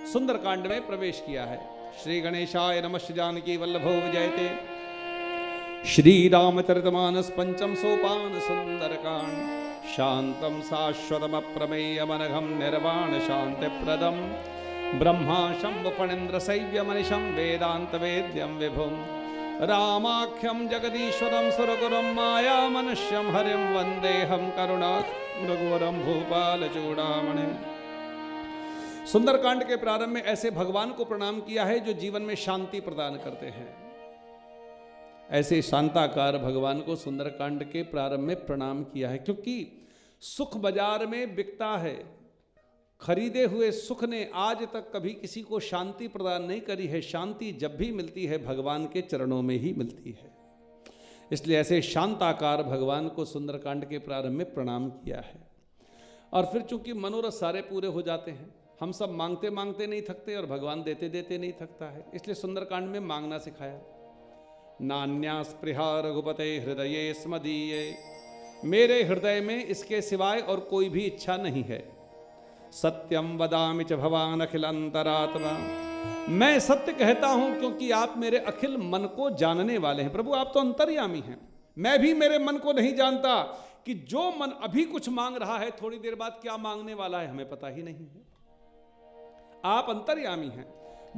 सुंदरकांड में प्रवेश किया है। श्री गणेशाय नमः। श्री जानकी वल्लभो विजयते। श्री रामचरितमानस पंचम सोपान सुंदरकांड। शांतम शाश्वतम अप्रमेयमनघम निर्वाण शांति प्रदम ब्रह्मा शंभ फणीन्द्र सैव्य मनिशम वेदांत वेद्यम विभुम रामाख्यम जगदीश्वरम सुरगुरुम माया मनुष्यम हरिम वंदेहम करुणा रघुवरम भूपाल चूड़ामणिम। सुंदरकांड के प्रारंभ में ऐसे भगवान को प्रणाम किया है जो जीवन में शांति प्रदान करते हैं। ऐसे शांताकार भगवान को सुंदरकांड के प्रारंभ में प्रणाम किया है, क्योंकि सुख बाजार में बिकता है। खरीदे हुए सुख ने आज तक कभी किसी को शांति प्रदान नहीं करी है। शांति जब भी मिलती है भगवान के चरणों में ही मिलती है। इसलिए ऐसे शांताकार भगवान को सुंदरकांड के प्रारंभ में प्रणाम किया है। और फिर चूंकि मनोरथ सारे पूरे हो जाते हैं, हम सब मांगते मांगते नहीं थकते और भगवान देते देते नहीं थकता है, इसलिए सुंदरकांड में मांगना सिखाया। नान्या स्पृहा रघुपते हृदये स्मदीये, मेरे हृदय में इसके सिवाय और कोई भी इच्छा नहीं है। सत्यम वदामि च भवान अखिल अंतरात्मा, मैं सत्य कहता हूं क्योंकि आप मेरे अखिल मन को जानने वाले हैं। प्रभु आप तो अंतर्यामी हैं, मैं भी मेरे मन को नहीं जानता कि जो मन अभी कुछ मांग रहा है थोड़ी देर बाद क्या मांगने वाला है हमें पता ही नहीं है। आप अंतर्यामी हैं।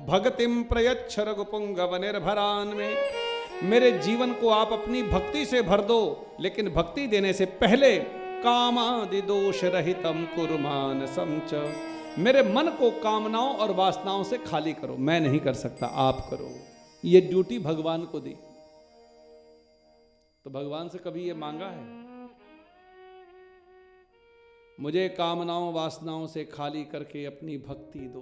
भगतिम प्रयच्छ रघुपुंगव निर्भरान में, मेरे जीवन को आप अपनी भक्ति से भर दो, लेकिन भक्ति देने से पहले कामादि दोष रहितम कुरुमान समच, मेरे मन को कामनाओं और वासनाओं से खाली करो। मैं नहीं कर सकता, आप करो। ये ड्यूटी भगवान को दी। तो भगवान से कभी ये मांगा है मुझे कामनाओं वासनाओं से खाली करके अपनी भक्ति दो?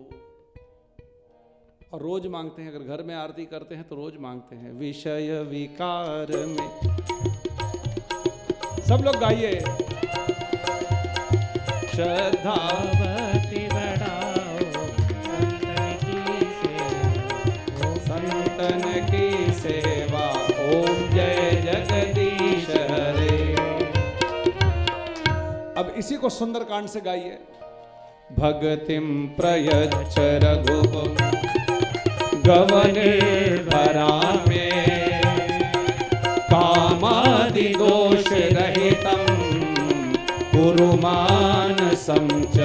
और रोज मांगते हैं। अगर घर में आरती करते हैं तो रोज मांगते हैं। विषय विकार में, सब लोग गाइए। श्रद्धा भक्ति बढ़ाओ, संतन की सेवा, ओम जय जगदीश हरे। अब इसी को सुंदरकांड से गाइए। भगतिम प्रयच्छ रघुपुंगव निर्भरा में, कामादि दोष रहितम कुरुमान समच,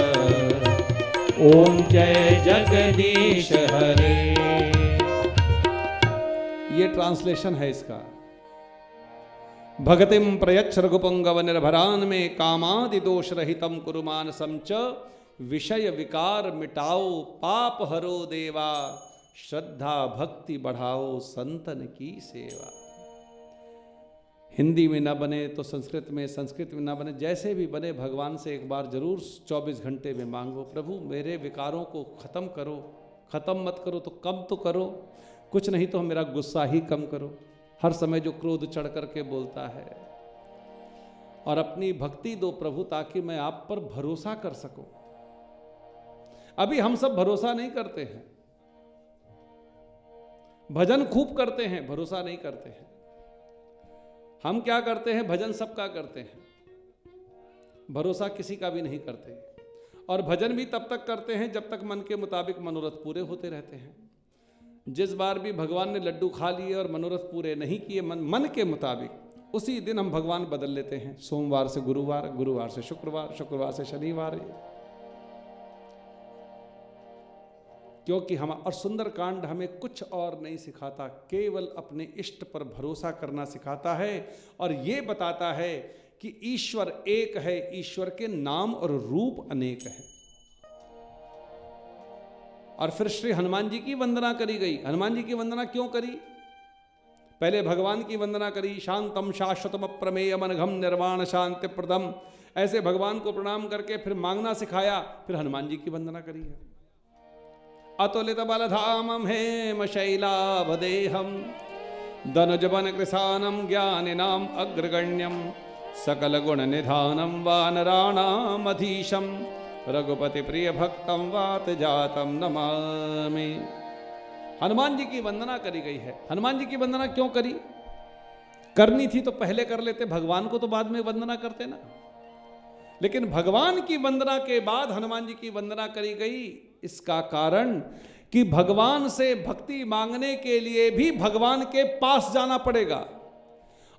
ओम जय जगदीश हरे। ये ट्रांसलेशन है इसका। भगतिम प्रयच्छ रघुपुंगव निर्भरान में, कामादि दोष रहितम कुरुमान समच, विषय विकार मिटाओ, पाप हरो देवा, श्रद्धा भक्ति बढ़ाओ, संतन की सेवा। हिंदी में ना बने तो संस्कृत में, संस्कृत में ना बने, जैसे भी बने भगवान से एक बार जरूर 24 घंटे में मांगो। प्रभु मेरे विकारों को खत्म करो। खत्म मत करो तो कम तो करो, कुछ नहीं तो मेरा गुस्सा ही कम करो। हर समय जो क्रोध चढ़ करके बोलता है, और अपनी भक्ति दो प्रभु, ताकि मैं आप पर भरोसा कर सकूं। अभी हम सब भरोसा नहीं करते हैं, भजन खूब करते हैं, भरोसा नहीं करते हैं। हम क्या करते हैं? भजन सबका करते हैं, भरोसा किसी का भी नहीं करते। और भजन भी तब तक करते हैं जब तक मन के मुताबिक मनोरथ पूरे होते रहते हैं। जिस बार भी भगवान ने लड्डू खा लिए और मनोरथ पूरे नहीं किए मन के मुताबिक, उसी दिन हम भगवान बदल लेते हैं। सोमवार से गुरुवार, गुरुवार से शुक्रवार, शुक्रवार से शनिवार। क्योंकि हम, और सुंदरकांड हमें कुछ और नहीं सिखाता, केवल अपने इष्ट पर भरोसा करना सिखाता है। और ये बताता है कि ईश्वर एक है, ईश्वर के नाम और रूप अनेक हैं। और फिर श्री हनुमान जी की वंदना करी गई। हनुमान जी की वंदना क्यों करी? पहले भगवान की वंदना करी। शांतम शाश्वतम अप्रमेयम अनघम निर्वाण शांति प्रदम, ऐसे भगवान को प्रणाम करके फिर मांगना सिखाया। फिर हनुमान जी की वंदना करी है। अतुलित बलधामं हेम शैलाभदेहं, धनुजवन कृशानं ज्ञानिनाम् अग्रगण्यं, सकल गुण निधानं वानराणाम् अधीशं, रघुपति प्रिय भक्तं वात जातं नमामि। हनुमान जी की वंदना करी गई है। हनुमान जी की वंदना क्यों करी? करनी थी तो पहले कर लेते, भगवान को तो बाद में वंदना करते ना। लेकिन भगवान की वंदना के बाद हनुमान जी की वंदना करी गई। इसका कारण कि भगवान से भक्ति मांगने के लिए भी भगवान के पास जाना पड़ेगा,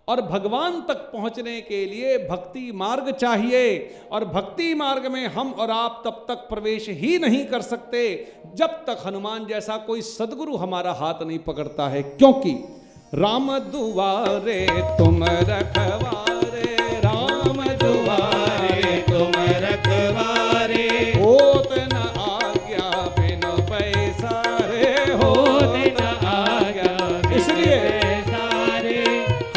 और भगवान तक पहुंचने के लिए भक्ति मार्ग चाहिए, और भक्ति मार्ग में हम और आप तब तक प्रवेश ही नहीं कर सकते जब तक हनुमान जैसा कोई सद्गुरु हमारा हाथ नहीं पकड़ता है। क्योंकि राम दुआरे तुम रखवारे, राम दुआरे तुम रखवारे, होत न आज्ञा बिन पैसा रे, होत न आज्ञा। इसलिए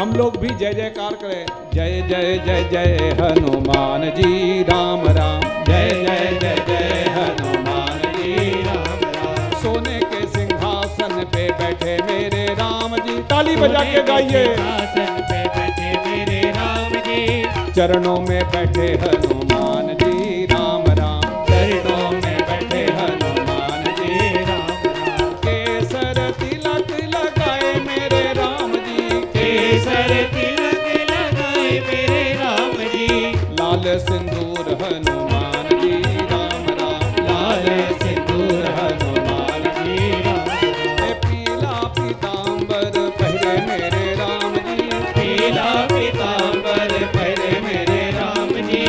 हम लोग भी जय जयकार करें, जय जय जय जय हनुमान जी राम राम, जय जय जय जय हनुमान जी राम राम। सोने के सिंहासन पे बैठे मेरे राम जी, ताली बजा के गाइए। सिंहासन पे बैठे मेरे राम जी, चरणों में बैठे हनुमान जी राम राम, चरणों में बैठे हनुमान जी राम राम। केसर तिलक लगाए मेरे राम जी, केसर तिलक लगाए मेरे राम जी, लाल सिंदूर हनुमान जी राम राम, लाल सिंदूर हनुमान जी राम राम। पीला पीतांबर पहरे मेरे राम जी, पीला पीतांबर पहरे मेरे राम जी,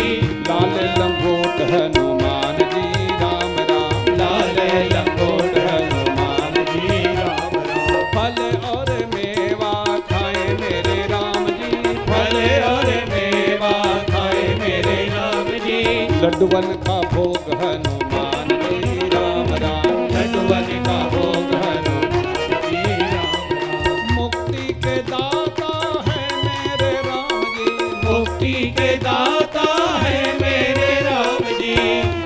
लाल लंगोट हनुमान जी राम राम, लाल लंगोट हनुमान जी राम राम। फल और मेवा खाए मेरे राम जी, फल और मेवा खाए मेरे राम जी, लड्डुवन का भोग हनुमान जी राम राम, लड्डुवन का भोग हनुमान जी राम राम। मुक्ति के दाता है मेरे राम जी, मुक्ति के दाता है मेरे राम जी,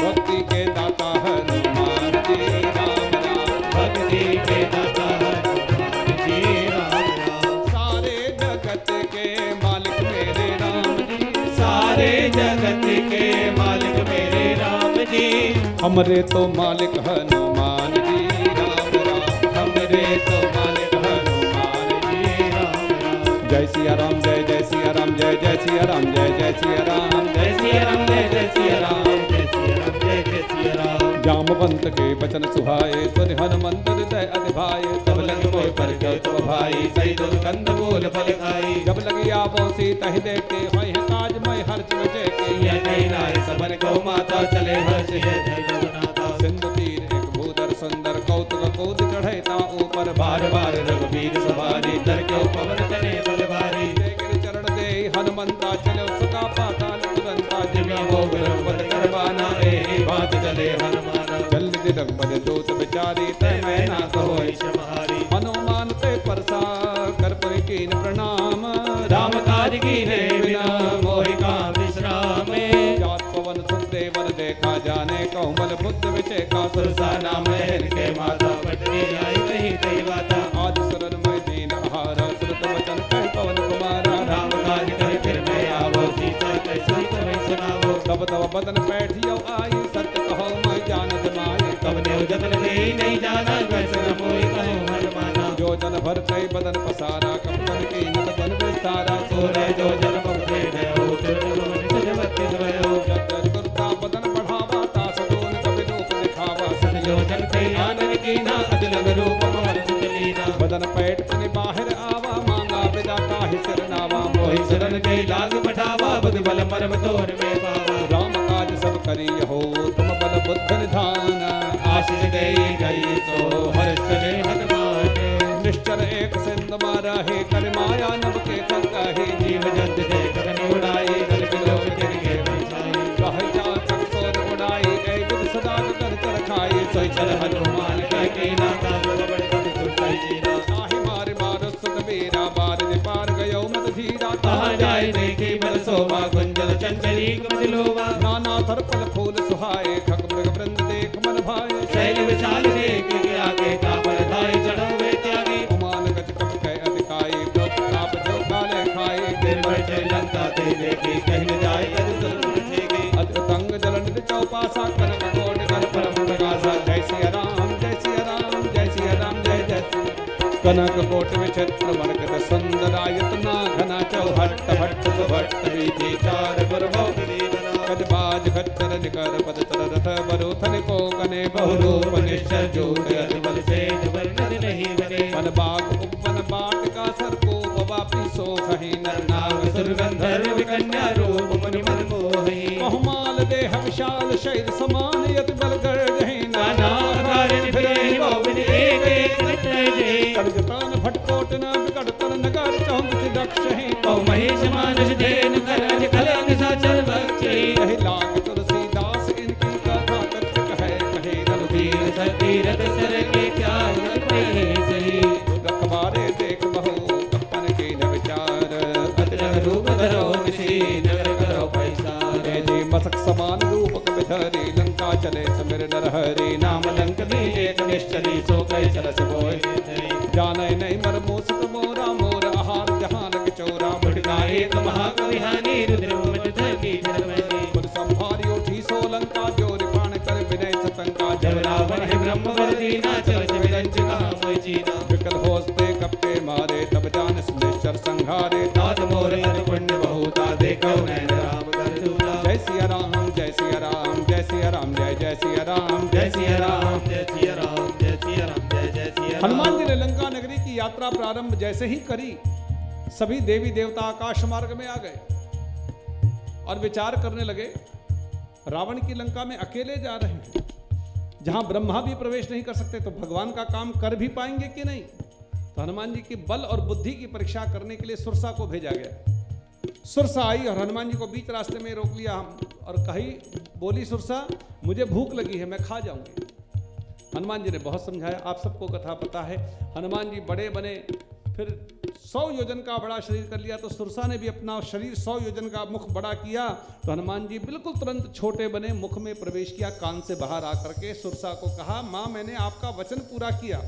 भक्ति के दाता हनुमान जी राम राम, भक्ति के दाता हनुमान जी राम राम। सारे जगत के मालिक मेरे राम जी, सारे जगत के मालिक मेरे राम जी, हमरे तो मालिक हनुमान जी राम राम, हमरे तो मालिक हनुमान जी राम राम। जय सिया राम, जय जय सिया राम, जय जय सिया राम, जय जय सिया राम, जय सिया राम, जय जय सिया राम, जय सिया राम, जय जय सिया राम। जामवंत के बचन सुहाए, सुन हनुमंत हृदय अति भाए, तब लगी मोह पर गए तब भाई, सही दो कंद बोल फल खाई। जब लगी आवो सीता ही देखे, होय है काज मैं हर्ष बजे के, यह नहीं नाय सबन को माता चले हर्ष है जय जगन्नाथ। सिंधु तीर एक भूधर सुंदर, कौतुक कूद चढ़ैता ऊपर, बार बार रघुवीर सवारी, तर के पवन तने बलवारी। चरण दे हनुमंता, चले उसका पाताल तुरंता, जिम्या भोग रघुपत करवाना, ए बात चले हनुमाना। चल रघुपत दूत बिचारी, तय मैं ना कहो क्षमारी। हनुमान ते परसा कर पर कीन प्रणाम, राम काज कीने बिना मोहि काम विश्रामे। जात पवन सुदेवन देखा जाने, कहूँ बल बुद्ध विचेका, सुरसा नाम है इनके माता, पटनी आई कहीं कई बाता। आज शरण में दीन आहारा, सुरत वचन कह पवन कुमारा, राम काज कर फिर मैं आवो, सीता कैसी तुम्हें सुनावो। तब तब बदन बैठियो आई, सत्य कहो मैं जानत माय, तब देव जतन नहीं जाना, कैसे न मोहि कहूँ हनुमाना। जो जन भर कई बदन पसारा, कपटन की नत बन विस्तारा, सोरे जो जन बख्शे भयो, बदन बढ़ावा, तास दोन कवि रूप दिखावा, संयोजन कई आनन कीना, अजलग रूप मोहन सुतलीना। बदन पैठ तनि बाहर आवा, मांगा विदा काहि सिर नावा, मोहि शरण कई लाग बढ़ावा, बद बल मरम तोर में पावा। राम काज सब करी हो, तुम बल बुद्धि निधान, आशीष देई गई सो हर्ष करे हनुमान। निश्चर एक सिंध मारा है, कर माया नभ के फंकाहे, जीव जंत देख करनि उड़ाई, गल बिलोक तिनके बचाई। कह जा चक्सोर उड़ाई, ऐ विद सदा कर चरखाई, सोई चल हनुमान के कीना, काज बड़ बड़ सुरताई जीना। ताहि मार मार सुत वीरा, बार दे पार गयो मत धीरा, तहाँ जाय देखी बल शोभा, गुंजल चंचली कमलोवा। नाना थर फल फूल सुहाए, खग मृग वृंद देख मन भाए, शैल विशाल देख आगे काबर धाय चढ़ो वे त्यागी। उमान गज कप कह अधिकाई, प्रताप जो काले खाए, गिर बैठे लंका ते देखी, कहीं न जाय अद्भुतंग जलन चौपासा, कनक कोट कर परम प्रकाशा। जय सिया राम, जय सिया राम, जय सिया राम, जय जय सिया। कनक कोट विचित्र वर्गत सुंदरायत ना, घना चौहट्ट भट्ट सुभट्ट वीथि चार पुरभव। गजबाज खच्चर निकर पदतर रथ बरोथन को कने बहुरूप निश्चर ज्योति अति बल से वर्णन नहीं बने वन बाग उपवन बाट का सर को वापी सो कहीं नर नाग सुर गंधर्व कन्या रूप मुनि मन मोहि बहुमाल देह विशाल शरीर समान यति बल गर्जहि नाना कारण फिरे बावन एक एक नटय कड़जतान भटकोट न विकट तर नगर चौंद दक्ष है बहु महेश मानस देन करज कलन साचर बच्चे कहे लाग तुलसीदास इनकी कथा तत्व है कहे रघुवीर सतीरथ सर के क्या पे सही रखबारे देख बहु अपन के न विचार अतरंग रूप धरो निशी नगर करो पैसा जी मसक समान रूप कविधरी लंका चले समीर नरहरि नाम लंक में एक निश्चली सो कई चलस बोय जाने नहीं मर मोसक मोरा मोर आहार जहान के चौरा भटका एक महाकवि हानि रुद्र मत धरती धर्मनी पुर संभारियो थी सो लंका जो रिपाण कर विनय सतंका जब रावण है ब्रह्म वर्दीना चल विरंजना मोय जीना विकल होस्ते कपके मारे तब जान सुनेश्वर संहारे तात मोर पुण्य बहुता देखो नैन राम कर दूला जय सिया राम जय सिया राम जय सिया राम जय जय सिया राम जय सिया राम जय सिया राम जय सिया राम जय जय सिया हनुमान जी ने लंका नगरी की यात्रा प्रारंभ जैसे ही करी सभी देवी देवता आकाश मार्ग में आ गए और विचार करने लगे रावण की लंका में अकेले जा रहे हैं जहां ब्रह्मा भी प्रवेश नहीं कर सकते तो भगवान का काम कर भी पाएंगे कि नहीं। तो हनुमान जी की बल और बुद्धि की परीक्षा करने के लिए सुरसा को भेजा गया। सुरसा आई और हनुमान जी को बीच रास्ते में रोक लिया और कही बोली सुरसा मुझे भूख लगी है मैं खा जाऊंगी। हनुमान जी ने बहुत समझाया आप सबको कथा पता है हनुमान जी बड़े बने फिर 100 योजन का बड़ा शरीर कर लिया तो सुरसा ने भी अपना शरीर 100 योजन का मुख बड़ा किया तो हनुमान जी बिल्कुल तुरंत छोटे बने मुख में प्रवेश किया कान से बाहर आकर के सुरसा को कहा माँ मैंने आपका वचन पूरा किया।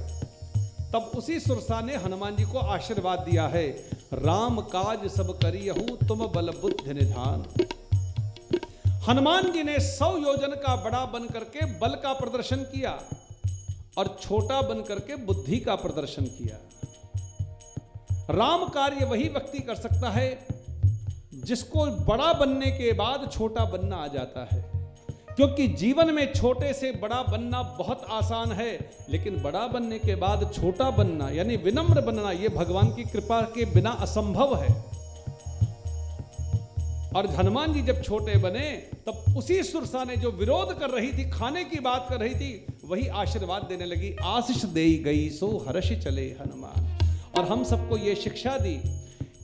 तब उसी सुरसा ने हनुमान जी को आशीर्वाद दिया है राम काज सब करियहु तुम बल बुद्धि निधान। हनुमान जी ने 100 योजन का बड़ा बन करके बल का प्रदर्शन किया और छोटा बन करके बुद्धि का प्रदर्शन किया। राम कार्य वही व्यक्ति कर सकता है जिसको बड़ा बनने के बाद छोटा बनना आ जाता है क्योंकि जीवन में छोटे से बड़ा बनना बहुत आसान है लेकिन बड़ा बनने के बाद छोटा बनना यानी विनम्र बनना यह भगवान की कृपा के बिना असंभव है। और हनुमान जी जब छोटे बने तब उसी सुरसा ने जो विरोध कर रही थी खाने की बात कर रही थी वही आशीर्वाद देने लगी आशीष देई गई सो हर्ष चले हनुमान। और हम सबको ये शिक्षा दी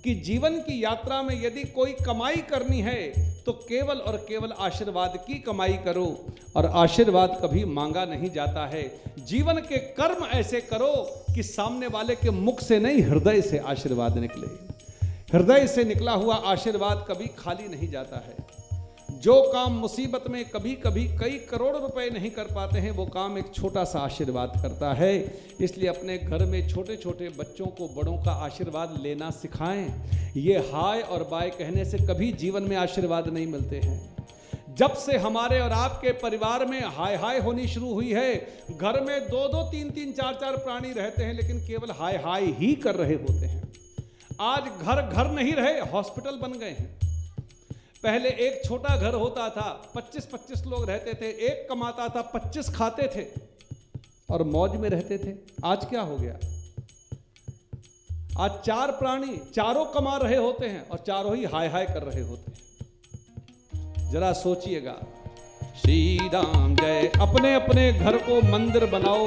कि जीवन की यात्रा में यदि कोई कमाई करनी है तो केवल और केवल आशीर्वाद की कमाई करो और आशीर्वाद कभी मांगा नहीं जाता है। जीवन के कर्म ऐसे करो कि सामने वाले के मुख से नहीं हृदय से आशीर्वाद निकले। हृदय से निकला हुआ आशीर्वाद कभी खाली नहीं जाता है। जो काम मुसीबत में कभी कभी कई करोड़ रुपए नहीं कर पाते हैं वो काम एक छोटा सा आशीर्वाद करता है। इसलिए अपने घर में छोटे छोटे बच्चों को बड़ों का आशीर्वाद लेना सिखाएं। ये हाय और बाय कहने से कभी जीवन में आशीर्वाद नहीं मिलते हैं। जब से हमारे और आपके परिवार में हाय हाय होनी शुरू हुई है घर में 2-2, 3-3, 4-4 प्राणी रहते हैं लेकिन केवल हाय हाय ही कर रहे होते हैं। आज घर घर नहीं रहे हॉस्पिटल बन गए हैं। पहले एक छोटा घर होता था 25-25 लोग रहते थे एक कमाता था 25 खाते थे और मौज में रहते थे। आज क्या हो गया आज 4 प्राणी चारों कमा रहे होते हैं और चारों ही हाय हाय कर रहे होते हैं। जरा सोचिएगा। श्री राम जय। अपने अपने घर को मंदिर बनाओ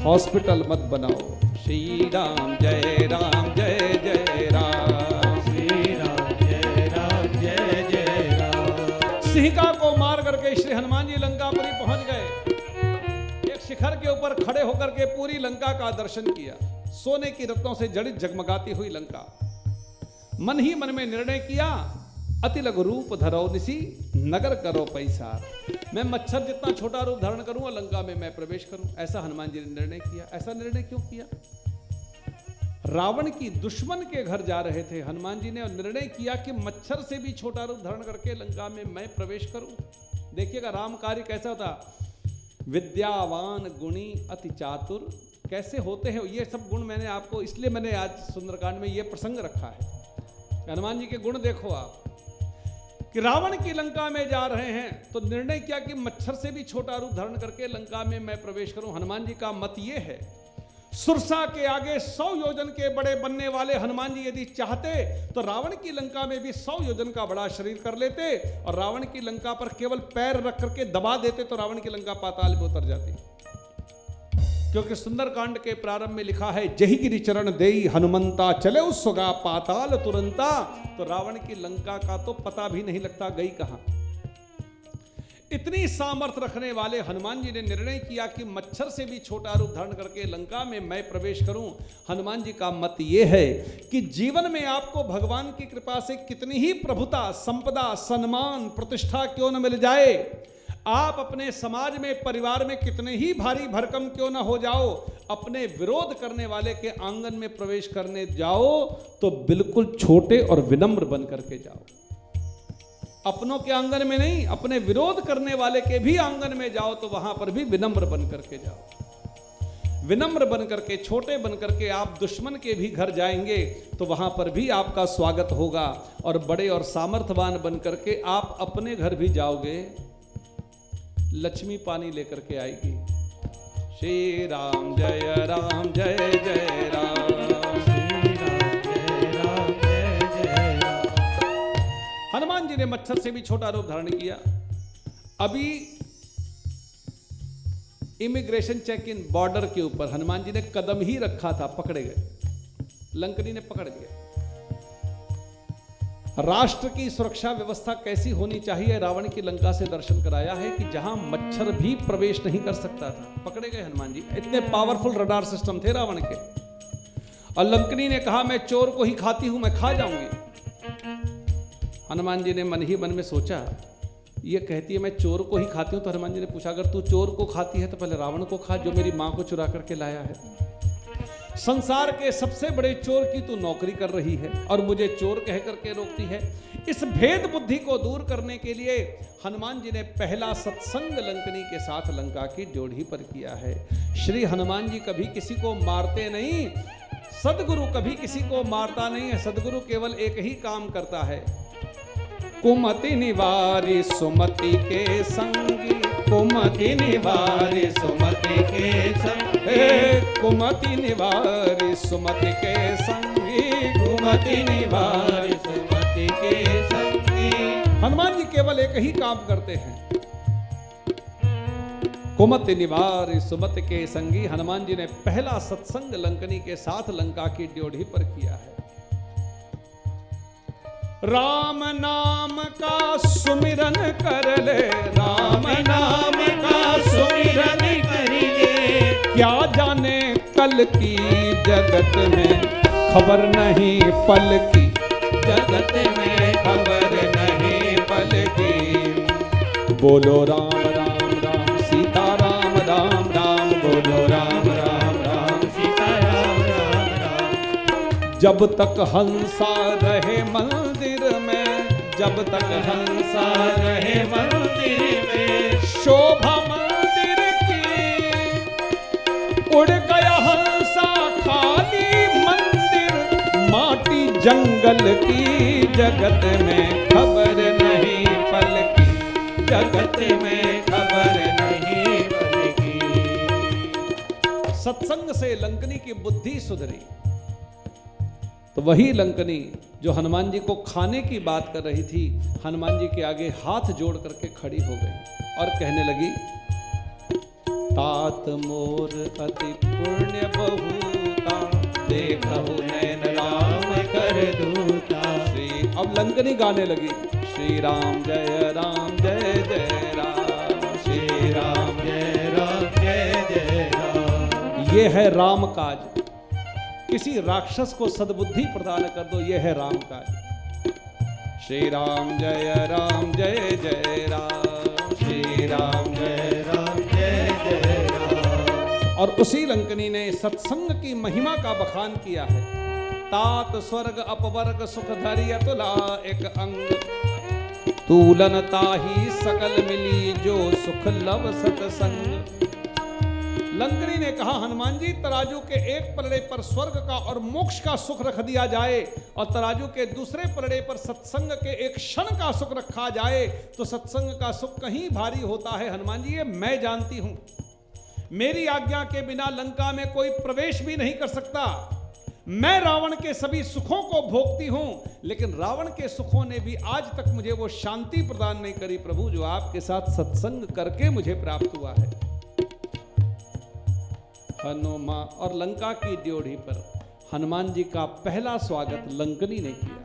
हॉस्पिटल मत बनाओ। श्री राम जय राम जय जय राम। श्री राम जय राम जय जय राम। सिंहिका को मार करके श्री हनुमान जी लंकापुरी पहुंच गए। एक शिखर के ऊपर खड़े होकर के पूरी लंका का दर्शन किया। सोने की रत्नों से जड़ित जगमगाती हुई लंका। मन ही मन में निर्णय किया अति लघु रूप धरो निसी नगर करो पैसा। मैं मच्छर जितना छोटा रूप धारण करूं और लंका में मैं प्रवेश करूं। ऐसा हनुमान जी ने निर्णय किया। ऐसा निर्णय क्यों किया? रावण की दुश्मन के घर जा रहे थे हनुमान जी ने और निर्णय किया कि मच्छर से भी छोटा रूप धारण करके लंका में मैं प्रवेश करूं। देखिएगा राम कार्य कैसा होता। विद्यावान गुणी अति चातुर कैसे होते हैं ये सब गुण मैंने आपको इसलिए मैंने आज सुंदरकांड में ये प्रसंग रखा है। हनुमान जी के गुण देखो आप कि रावण की लंका में जा रहे हैं तो निर्णय किया कि मच्छर से भी छोटा रूप धारण करके लंका में मैं प्रवेश करूं। हनुमान जी का मत ये है, सुरसा के आगे 100 योजन के बड़े बनने वाले हनुमान जी यदि चाहते तो रावण की लंका में भी 100 योजन का बड़ा शरीर कर लेते और रावण की लंका पर केवल पैर रख करके दबा देते तो रावण की लंका पाताल में उतर जाती। क्योंकि सुंदरकांड के प्रारंभ में लिखा है, जही गिरि चरण देई हनुमंता चले उस सुगा पाताल तुरंता। तो रावण की लंका का तो पता भी नहीं लगता गई कहां। इतनी सामर्थ्य रखने वाले हनुमान जी ने निर्णय किया कि मच्छर से भी छोटा रूप धारण करके लंका में मैं प्रवेश करूं। हनुमान जी का मत यह है कि जीवन में आपको भगवान की कृपा से कितनी ही प्रभुता, संपदा, सम्मान, प्रतिष्ठा क्यों न मिल जाए, आप अपने समाज में, परिवार में कितने ही भारी भरकम क्यों ना हो जाओ, अपने विरोध करने वाले के आंगन में प्रवेश करने जाओ तो बिल्कुल छोटे और विनम्र बन करके जाओ। अपनों के आंगन में नहीं, अपने विरोध करने वाले के भी आंगन में जाओ तो वहां पर भी विनम्र बन करके जाओ। विनम्र बन करके, छोटे बन करके आप दुश्मन के भी घर जाएंगे तो वहां पर भी आपका स्वागत होगा। और बड़े और सामर्थ्यवान बन करके आप अपने घर भी जाओगे, लक्ष्मी पानी लेकर के आएगी। श्री राम जय राम जय जय राम, श्री राम जय राम जय जय राम। हनुमान जी ने मच्छर से भी छोटा रूप धारण किया। अभी इमिग्रेशन चेक इन बॉर्डर के ऊपर हनुमान जी ने कदम ही रखा था, पकड़े गए। लंकनी ने पकड़ लिया। राष्ट्र की सुरक्षा व्यवस्था कैसी होनी चाहिए, रावण की लंका से दर्शन कराया है कि जहां मच्छर भी प्रवेश नहीं कर सकता था। पकड़े गए हनुमान जी। इतने पावरफुल रडार सिस्टम थे रावण के। और लंकनी ने कहा, मैं चोर को ही खाती हूं, मैं खा जाऊंगी। हनुमान जी ने मन ही मन में सोचा, ये कहती है मैं चोर को ही खाती हूं। तो हनुमान जी ने पूछा, अगर तू चोर को खाती है तो पहले रावण को खा, जो मेरी मां को चुरा करके लाया है। संसार के सबसे बड़े चोर की तू नौकरी कर रही है और मुझे चोर कह करके रोकती है। इस भेद बुद्धि को दूर करने के लिए हनुमान जी ने पहला सत्संग लंकनी के साथ लंका की ड्योढ़ी पर किया है। श्री हनुमान जी कभी किसी को मारते नहीं, सदगुरु कभी किसी को मारता नहीं है। सदगुरु केवल एक ही काम करता है, कुमति निवारी सुमति के संगी, कुमति निवारी सुमति के संगी, कुमति निवारी सुमति के संगी, कुमति निवारी सुमति के संगी। हनुमान जी केवल एक ही काम करते हैं, कुमति निवारी सुमति के संगी। हनुमान जी ने पहला सत्संग लंकनी के साथ लंका की ड्योढ़ी पर किया है। राम नाम का सुमिरन कर ले, राम नाम का सुमिरन कर ले, क्या जाने कल की जगत में खबर नहीं पल की, जगत में खबर नहीं पल की। बोलो राम राम राम सीता राम राम राम, बोलो राम राम राम सीता राम राम राम। जब तक हंसा रहे मंदिर में, जब तक हंसा रहे मंदिर में, शोभा मंदिर की उड़ गया हंसा खाली मंदिर, माटी जंगल की जगत में खबर नहीं पल की, जगत में खबर नहीं पल की। सत्संग से लंकनी की बुद्धि सुधरी। तो वही लंकनी जो हनुमान जी को खाने की बात कर रही थी, हनुमान जी के आगे हाथ जोड़ करके खड़ी हो गई और कहने लगी, तात मोर अति पुण्य बहुता, देखहु नैन राम कर दूता। श्री अब लंकनी गाने लगी, श्री राम जय जय राम, श्री राम जय जय राम। ये है राम काज। किसी राक्षस को सद्बुद्धि प्रदान कर दो, यह है राम काज। श्री राम जय जय राम, श्री राम जय जय राम। और उसी लंकनी ने सत्संग की महिमा का बखान किया है। तात स्वर्ग अपवर्ग सुख धरि अतुला एक अंग, तूलन ताही सकल मिली जो सुख लव सतसंग। लंकनी ने कहा, हनुमान जी तराजू के एक पलड़े पर स्वर्ग का और मोक्ष का सुख रख दिया जाए और तराजू के दूसरे पलड़े पर सत्संग के एक क्षण का सुख रखा जाए तो सत्संग का सुख कहीं भारी होता है। हनुमान जी ये मैं जानती हूं, मेरी आज्ञा के बिना लंका में कोई प्रवेश भी नहीं कर सकता। मैं रावण के सभी सुखों को भोगती हूं, लेकिन रावण के सुखों ने भी आज तक मुझे वो शांति प्रदान नहीं करी प्रभु जो आपके साथ सत्संग करके मुझे प्राप्त हुआ है। हनुमान और लंका की ड्योढ़ी पर हनुमान जी का पहला स्वागत लंकनी ने किया।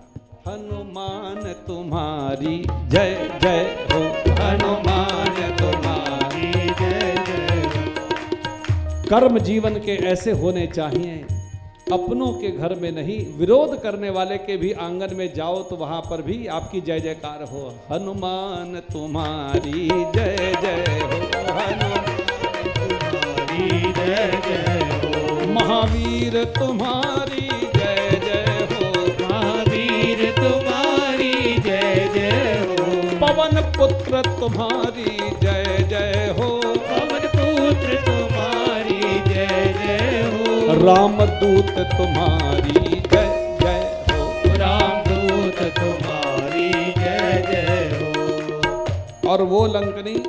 हनुमान तुम्हारी जय जय हो, हनुमान तुम्हारी जय जय हो। कर्म जीवन के ऐसे होने चाहिए, अपनों के घर में नहीं, विरोध करने वाले के भी आंगन में जाओ तो वहां पर भी आपकी जय जयकार हो। हनुमान तुम्हारी जय जय हो, हनुमान जय जय हो, महावीर तुम्हारी जय जय हो, महावीर तुम्हारी जय जय हो, पवन पुत्र तुम्हारी जय जय हो, पवन पुत्र तुम्हारी जय जय हो, रामदूत तुम्हारी जय जय हो, रामदूत तुम्हारी जय जय हो। और वो लंकनी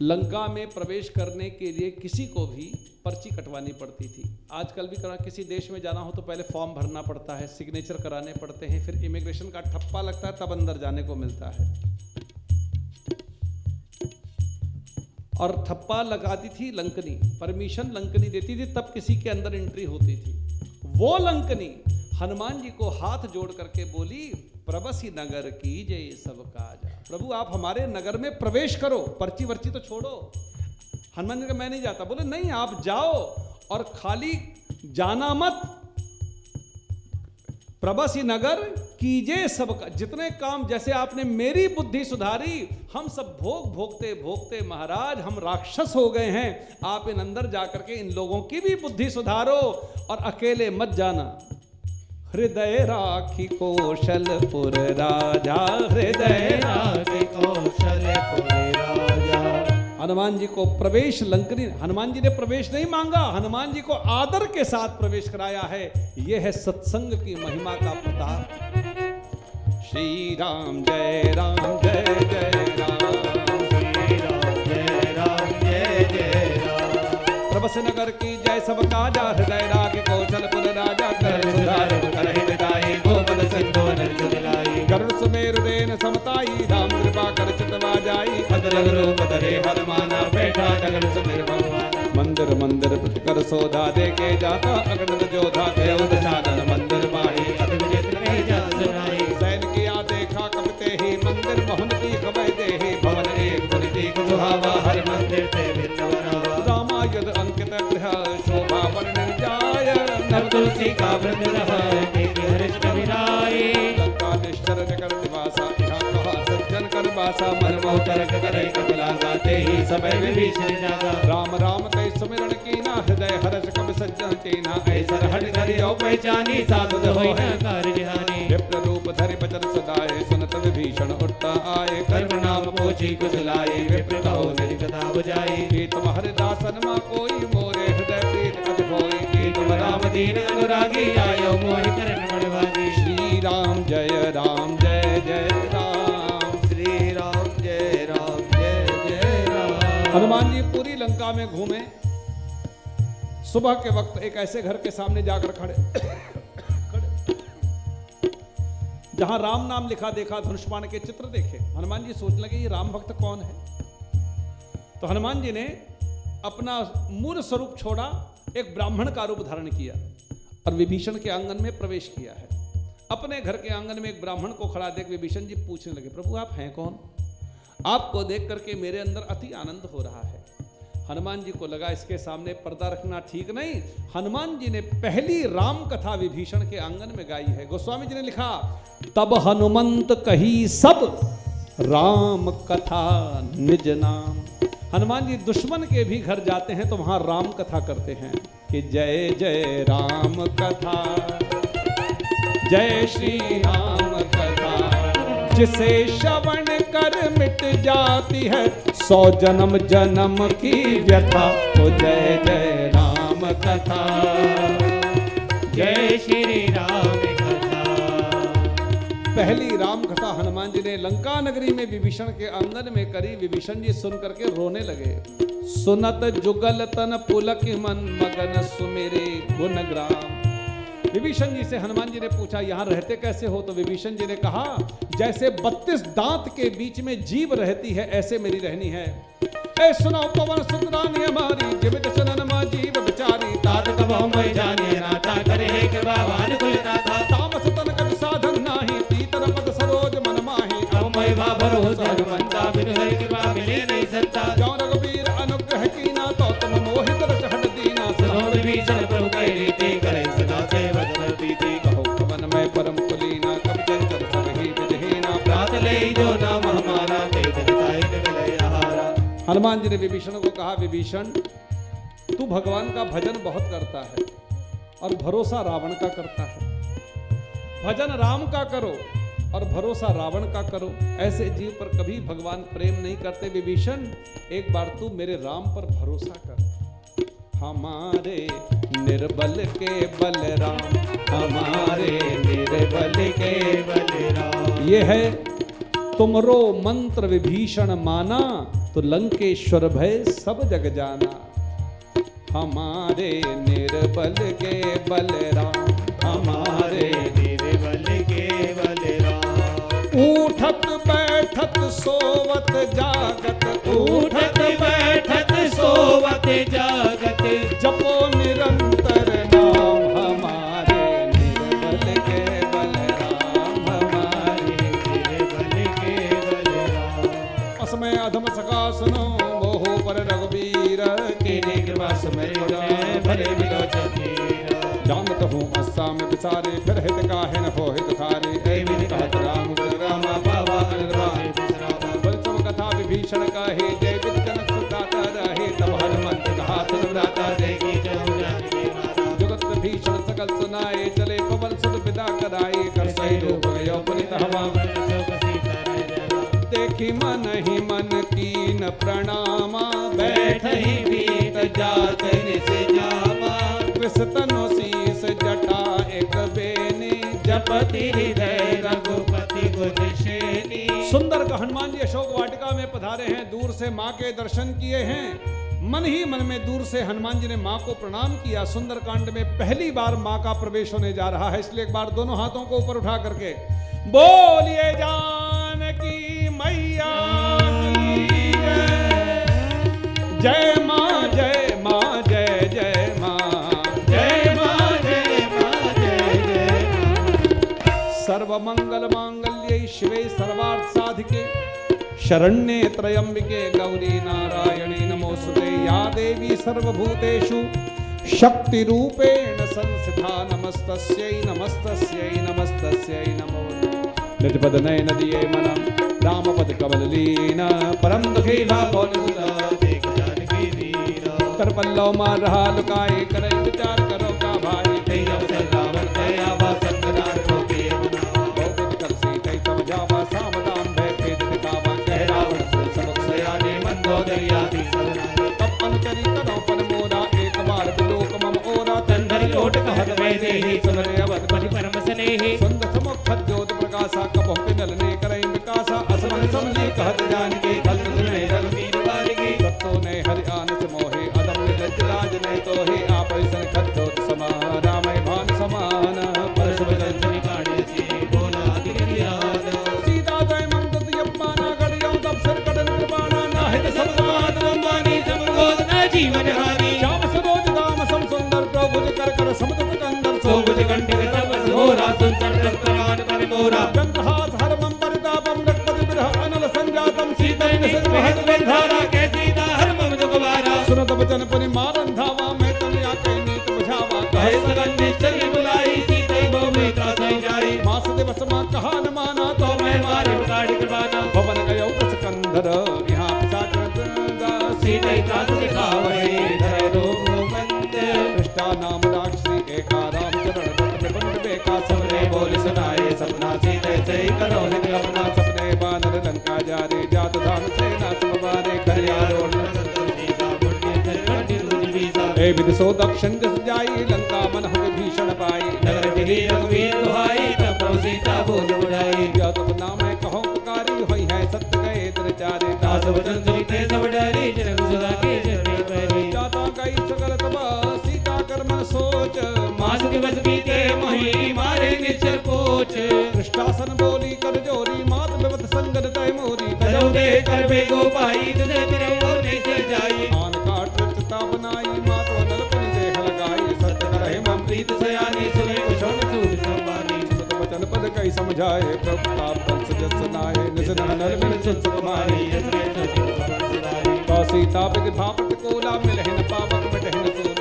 लंका में प्रवेश करने के लिए किसी को भी पर्ची कटवानी पड़ती थी। आजकल भी किसी देश में जाना हो तो पहले फॉर्म भरना पड़ता है, सिग्नेचर कराने पड़ते हैं, फिर इमिग्रेशन का ठप्पा लगता है तब अंदर जाने को मिलता है। और ठप्पा लगाती थी लंकनी, परमिशन लंकनी देती थी तब किसी के अंदर एंट्री होती थी। वो लंकनी हनुमान जी को हाथ जोड़ करके बोली, प्रबसी नगर की जय सब काजा। प्रभु आप हमारे नगर में प्रवेश करो, पर्ची वर्ची तो छोड़ो। हनुमान जी का मैं नहीं जाता। बोले नहीं आप जाओ और खाली जाना मत, प्रबसी नगर कीजिए सबका, जितने काम जैसे आपने मेरी बुद्धि सुधारी, हम सब भोग भोगते भोगते महाराज हम राक्षस हो गए हैं। आप इन अंदर जाकर के इन लोगों की भी बुद्धि सुधारो और अकेले मत जाना। हृदय राखी कौशलपुर राजा, हृदय राखी कौशलपुर राजा। हनुमान जी को प्रवेश लंकनी, हनुमान जी ने प्रवेश नहीं मांगा, हनुमान जी को आदर के साथ प्रवेश कराया है। यह है सत्संग की महिमा का प्रताप। श्री राम जय राम जय जय राम, श्री राम जय राम जय जय राम। प्रबस नगर की जय सब काजा, हृदय राखी कौशलपुर राजा। कर सुधार करहि मिटाई, गोपद सिंधु नर दिलाई। गरुड़ सुमेरु देन समताई, राम कृपा कर चितवा जाई। अदरग रूप धरे हनुमाना, बैठा गगन सुमेर भगवान। मंदिर मंदिर प्रतिकर सोधा, देखे जाता अगणित जोधा। देव दशानन मंदिर माही, अद्भुत नहीं जा सुनाई। सैन किया देखा कपते ही, मंदिर मोहन की खबर देहि। भवन एक पुनिति सुहावा, हर मंदिर ते विद्यवरा। रामायण अंकित गृह, शोभा वर्णन जाय। नव तुलसी का वृंद रहा, तेरे हर्ष कविराई। लंका निश्चर जगर निवासा, यहाँ कहा सज्जन कर बासा। मन मोह तरक करे कपिला, गाते ही समय विभीषण जागा। राम राम ते सुमिरन कीना, हृदय हर्ष कपि सज्जन चीना। ऐसर हरि धरि औ पहचानी, साधु होई न कार्य हानि। विप्र रूप धरि बचन सदाए, सुनत विभीषण उठता आए। कर्म नाम पोछी कुशलाए, विप्र कहो निज कथा बुझाई। कि तुम हरिदासन मा कोई, मोरे हृदय प्रीत कति होई। कि तुम राम दीन अनुरागी, आयो मोहि करन बड़भागी। श्री राम जय जय राम, श्री राम जय जय राम। हनुमान जी पूरी लंका में घूमे। सुबह के वक्त एक ऐसे घर के सामने जाकर खड़े जहां राम नाम लिखा देखा, धनुष्पाण के चित्र देखे। हनुमान जी सोचने लगे ये राम भक्त कौन है। तो हनुमान जी ने अपना मूल स्वरूप छोड़ा, एक ब्राह्मण का रूप धारण किया और विभीषण के आंगन में प्रवेश किया है। अपने घर के आंगन में एक ब्राह्मण को खड़ा देख विभीषण जी पूछने लगे, प्रभु आप हैं कौन। आपको देख करके मेरे अंदर अति आनंद हो रहा है। हनुमान जी को लगा इसके सामने पर्दा रखना ठीक नहीं। हनुमान जी ने पहली राम कथा विभीषण के आंगन में गाई है। गोस्वामी जी ने लिखा, तब हनुमंत कही सब राम कथा निज नाम। हनुमान जी दुश्मन के भी घर जाते हैं तो वहां राम कथा करते हैं कि जय जय राम कथा, जय श्री राम कथा। जिसे श्रवण कर मिट जाती है 100 जन्म जन्म की व्यथा, हो जय जय राम कथा, जय श्री राम कथा। पहली राम कथा हनुमान जी ने लंका नगरी में विभीषण के आंगन में करी। विभीषण जी सुन करके रोने लगे। सुनत जुगल तन पुलक मन, मगन सुमेरे गुणग्राम। विभीषण जी से हनुमान जी ने पूछा, यहाँ रहते कैसे हो? तो विभीषण जी ने कहा, जैसे 32 दांत के बीच में जीभ रहती है, ऐसे मेरी रहनी है। ए सुनो पवन सुत रानी हमारी, जीवित चनन मा जीव बिचारी, तात कबहु मैं जाने नाता, करे हे कृपावान कुल नाथा। तामस तनकट साधन नाही, तीतर पद सरोज मन माही, अब मैं बा भरोसा हनुमंता, बिनु हरि कृपा मिले नहीं सकता। जो रघुवीर अनुग्रह कीना, तो तुम मोहित रच हट दीना। सुनो विभीषण प्रभु कह रीति, करे सदा सेवक प्रीति। कहो पवन में परम कुलीना, कवि चंचल सब ही विधहीना, प्रात ले जो नाम हमारा, ते जगताई निकले आहारा। हनुमान जी ने विभीषण को कहा, विभीषण तू भगवान का भजन बहुत करता है और भरोसा रावण का करता है। भजन राम का करो और भरोसा रावण का करो। ऐसे जीव पर कभी भगवान प्रेम नहीं करते। विभीषण एक बार तू मेरे राम पर भरोसा कर। हमारे निर्बल के बलराम, हमारे निर्बल के बलराम। ये है तुमरो मंत्र विभीषण माना, तो लंकेश्वर भय सब जग जाना। हमारे निर्बल के बलराम, हमारे निर्बल के बलराम। उठत बैठत सोवत जागत, उठत बैठत सोवत जागत, जपो निरंतर नाम। हमारे निर्बल के बलराम, हमारे निर्बल के बलराम। असमय अधम सका सुनो, मोह पर रघुवीर तेरे कृपा समय भले विलोचन हीरा। जानत हूँ अस्सा में विसारे, फिर हित काहे न हो हित खारे। ऐ विधि कहत राम रामा पावा निर्वाण, बल सब कथा विभीषण कहे, जय विधि जनक सुदाता रहे। तब हनुमंत कहा सुनव्राता, देखी जहु जानकी माता। जुगत विभीषण सकल सुनाए, चले पवन सुत विदा कराए। कर सही रूप गयो पुनित हवा, देखी मन ही मन कीन प्रणामा। बैठ ही बीत जात निस जावा, कृष्णतनु शीस जटा एक बेनी, जपति हृदय रघुपति गुण श्रेणी। सुंदर का हनुमान जी अशोक वाटिका में पधारे हैं। दूर से माँ के दर्शन किए हैं। मन ही मन में दूर से हनुमान जी ने माँ को प्रणाम किया। सुंदर कांड में पहली बार माँ का प्रवेश होने जा रहा है, इसलिए एक बार दोनों हाथों को ऊपर उठा करके बोलिए जानकी मैया की जय। जय माँ जय माँ जय जय माँ, जय माँ जय माँ जय जय माँ। सर्वमंगल मांगल्ये शिवे सर्वार्थ साधिके, शरण्ये त्र्यंबिके गौरी नारायणी नमोस्तुते। या देवी सर्वभूतेषु शक्ति रूपेण संस्थिता, नमस्तस्यै नमस्तस्यै नमस्तस्यै नमो। निज पद नयन दिए मनम, राम पद कमल लीना। परम दुखी भावो देख जानकी दीना। कर पल्लव मार रहा लुकाए, करे विचार करो का भाई। ते अवसर रावण दया बा संगदार को के बना। बहुत कर सीते समझावा, सामदान भय भेद दिखावा। कह रावण से सबक सयाने मंदोदरी आदि सरनाए। तब अनुचरी करो पन मोरा, एक बार विलोक मम ओरा। तंधरी ओट कहत वै देहि, सुनरे अवध बलि परम स्नेहि। सुंद समुख ज्योत प्रकाशा, कबहु पिनलने करई विकासा। असमन समझी कहत जानकी, कल तुझे रघुवीर बालिकी। सत्तो ने हरि आनस मोहे, अदम निलज राज ने तोहे। आप ऐसन खद्योत समा, रामय भान समान। परशुभ दंसनि काढ़े से, बोला अति ध्यान। सीता जय मम तति अपमाना, गढ़ियों तब सिर कटन कृपाना। नाहित सबदवाद अंबानी समगोद न जीवन हानि। श्याम सरोज दाम सम सुंदर, प्रभुज कर कर समदत कंदर। सोबुज कंठिक तप सोरा, सुंदर दस्तवान पर मोरा। चंद्रहास हरमम परितापम, रघुपति बिरह अनल संजातम। सीतै निसत महत बंधारा, कै सीता हर मम दुखवारा। सुनत बचन पुनि मारन धावा, मैं तनया के नीत बुझावा। कहे सगन निश्चल बुलाई, सीतै बहु त्रासै जाई। मास दिवस मां कहा न माना, तो मैं मारे काढ़ कृपाना। भवन गयो दस कंधर, यहाँ पिशाच सीतै त्रास दिखावै, धरै रोग मंद। कृष्णा नाम राक्षसी, एका राम चरण रत निबंध बेका। सबने बोल सुनाए, सपना सीतै से करो हित अपना। सपने बानर लंका जा रे, जात धाम से नास बवारे। करे वे विदिशो दक्षिण दिस जाई, लंका मन हो भीषण पाई। नगर दिली रघुवीर दुहाई, तब प्रभु सीता बोल बुझाई। या तुम नाम कहो पुकारी, होई है सत्य गए त्रिचारे। दास वचन सुनते सब डरी, जनक सुधा के चरणी पैरी। जाता गई सकल तब सीता कर मन सोच, मास दिवस बीते मोहि मारे निश्चल पोच। दृष्टासन बोली कर जोरी, मात विपत संगत तय मोरी। तजौ दे कर बेगो पाई, तुझे तेरे और नहीं से जाई। आन काट चिता बनाई, मात नल पुन देह लगाई। सत्य करहि मम प्रीत सयानी, सुने कुशल सूर संवानी। सुत वचन पद कई समझाए, प्रभु ताप सजस सुनाए। निज नल मिल सुत कुमारी, तो सीता विधि भापत कोला। मिलहिन पावक मिटहिन सोला।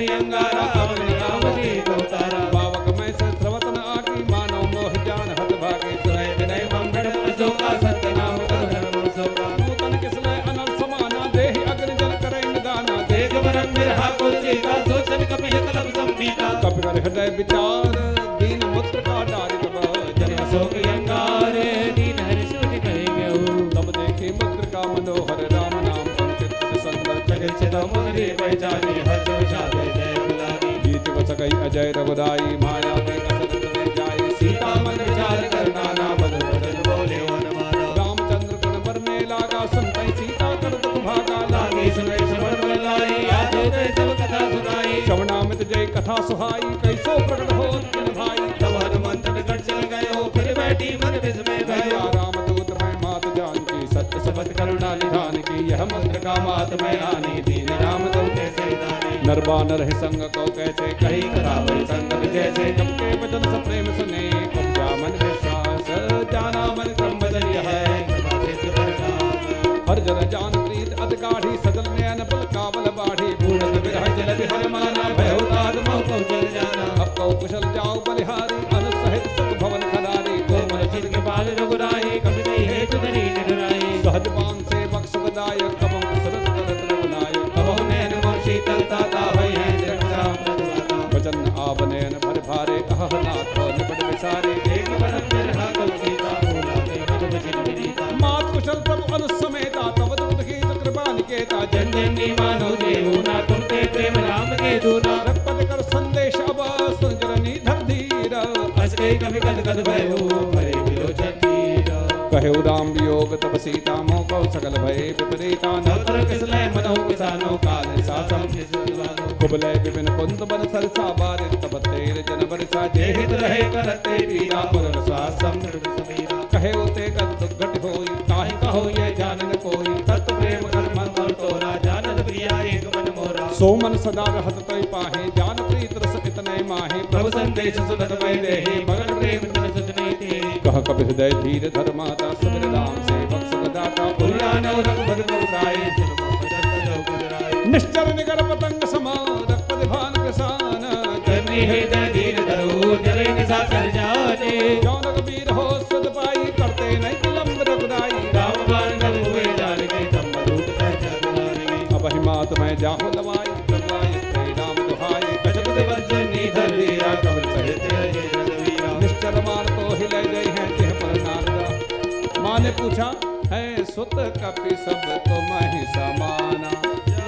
अंगारा अवन रावती को तारा। पावक में से स्रवतन आकी, मानव मोह जान हत भागे। सुनय विनय मंगल सोका, सत्य नाम धर्म सोका। नूतन किसलय अनल समाना, देहि अग्नि जल करे निदाना। देख बरन बिरहा को सीता, सोचन कपि कलम संपीता। कपि कर हृदय विचार, दीन मुद्र का डारि तब। जन शोक अंगार, दीन हरि शोक कहेंगे हो। तब देखे मुद्र का मनोहर, राम नाम अंकित सुंदर। जगत चिता मुद्रे पहचानी, हर्ष विषाद जय बुलानी। गीत बस गई अजय रघुराई, माया में कसरत में जाई। सीता मन विचार कर नाना, बदल बदल बोले वन माना। रामचंद्र गुण बरने लागा, सुनते सीता कर दुख भागा। लागे सुनय श्रवण बल लाई, आज होते सब कथा सुनाई। श्रवणामित जय कथा सुहाई, कैसो प्रकट हो तिन भाई। तब हनुमंत निकट चल गयो, फिर बैठी मन विस्मय भयो। रामदूत में मात जानकी, सत्य सबत करुणा निधान की, यह मंत्र का मात में आनी। दीन राम तुम कैसे दानी। नरबानर है संग को कैसे कही कथा बल संकट जैसे। जब के वचन सब प्रेम सुने, कुब्जा मन विश्वास। जाना मन क्रम बदलिया है, कृपा सिद्ध प्रकाश। हर जन जान प्रीत अति गाढ़ी। सजल नयन पल कावल बाढ़ी। पूर्ण विरह जल विहर माना, भयो ताज मोह को चल जाना। अब कौ कुशल जाओ बलिहारी, अनुसहित सुख भवन खदारी। कोमल चित के पाल रघुराई, कभी नहीं है तुधरी निधराई। सहज पान से बक्स बदायक, कबों सुरत करत रघुनायक। कबो नैन मोर शीतलता, तावै है रक्षा प्रदवाता। वचन आव नयन भर भारे, अह नाथ निपट विसारे। एक बरन बिरहा को सीता, बोला के मद वचन विनीता। मात कुशल प्रभु अनुसमेता, तव दूत की कृपा निकेता। जन जन मानो देहु ना, तुम ते प्रेम राम के दूना। रघुपति कर संदेश अब, सुन जननी धर धीर। हस के कभी कद कद भयो, भरे विलोचन तीर। कहे राम वियोग तब सीता, मोह कौ सकल भय विपरीता। नवतर किसलय मनहु किसानो, काल सासम किस दिवानो। कुबलय विपिन कुंद बन सरसा, बारित तब तेर जन बरसा। जेहित रहे करते पीरा, पुरन स्वासम दृढ़ समीरा। कहे उते गद दुर्घट होई, ताहि कहो ये जानन कोई। तत् प्रेम कर मंगल तोरा, जानन प्रिया एक मन मोरा। सो मन सदा रहत तय पाहे, जान प्रीत रस इतने माहे। प्रभु संदेश सुनत मैं देहि, मगन प्रेम तन सजने तेहि। कह कपि हृदय धीर धर्माता, सबेर राम से बख्श दाता। पुरानो रघुपति पुरकाई, सुन भजन जो गुजराई। निश्चर निगर पतंग समान, रघुपति भान किसान। करनी है धीर धरो, जरे निशाचर जाने। जौन रघुबीर हो सुध पाई, करते नहीं विलंब रघुराई। राम बाण गल हुए जान के, तम रूप पहचान लागे। अब हिमात में जाहु दवाई, रघुराई श्री राम दुहाई। गजपति वज्रनी धर वीरा, कवच सहित अजय रघुवीरा। निश्चर मार तो हिले गई है, तेह पर नारदा। माँ ने पूछा है सुत कपि सब तुम ही समाना।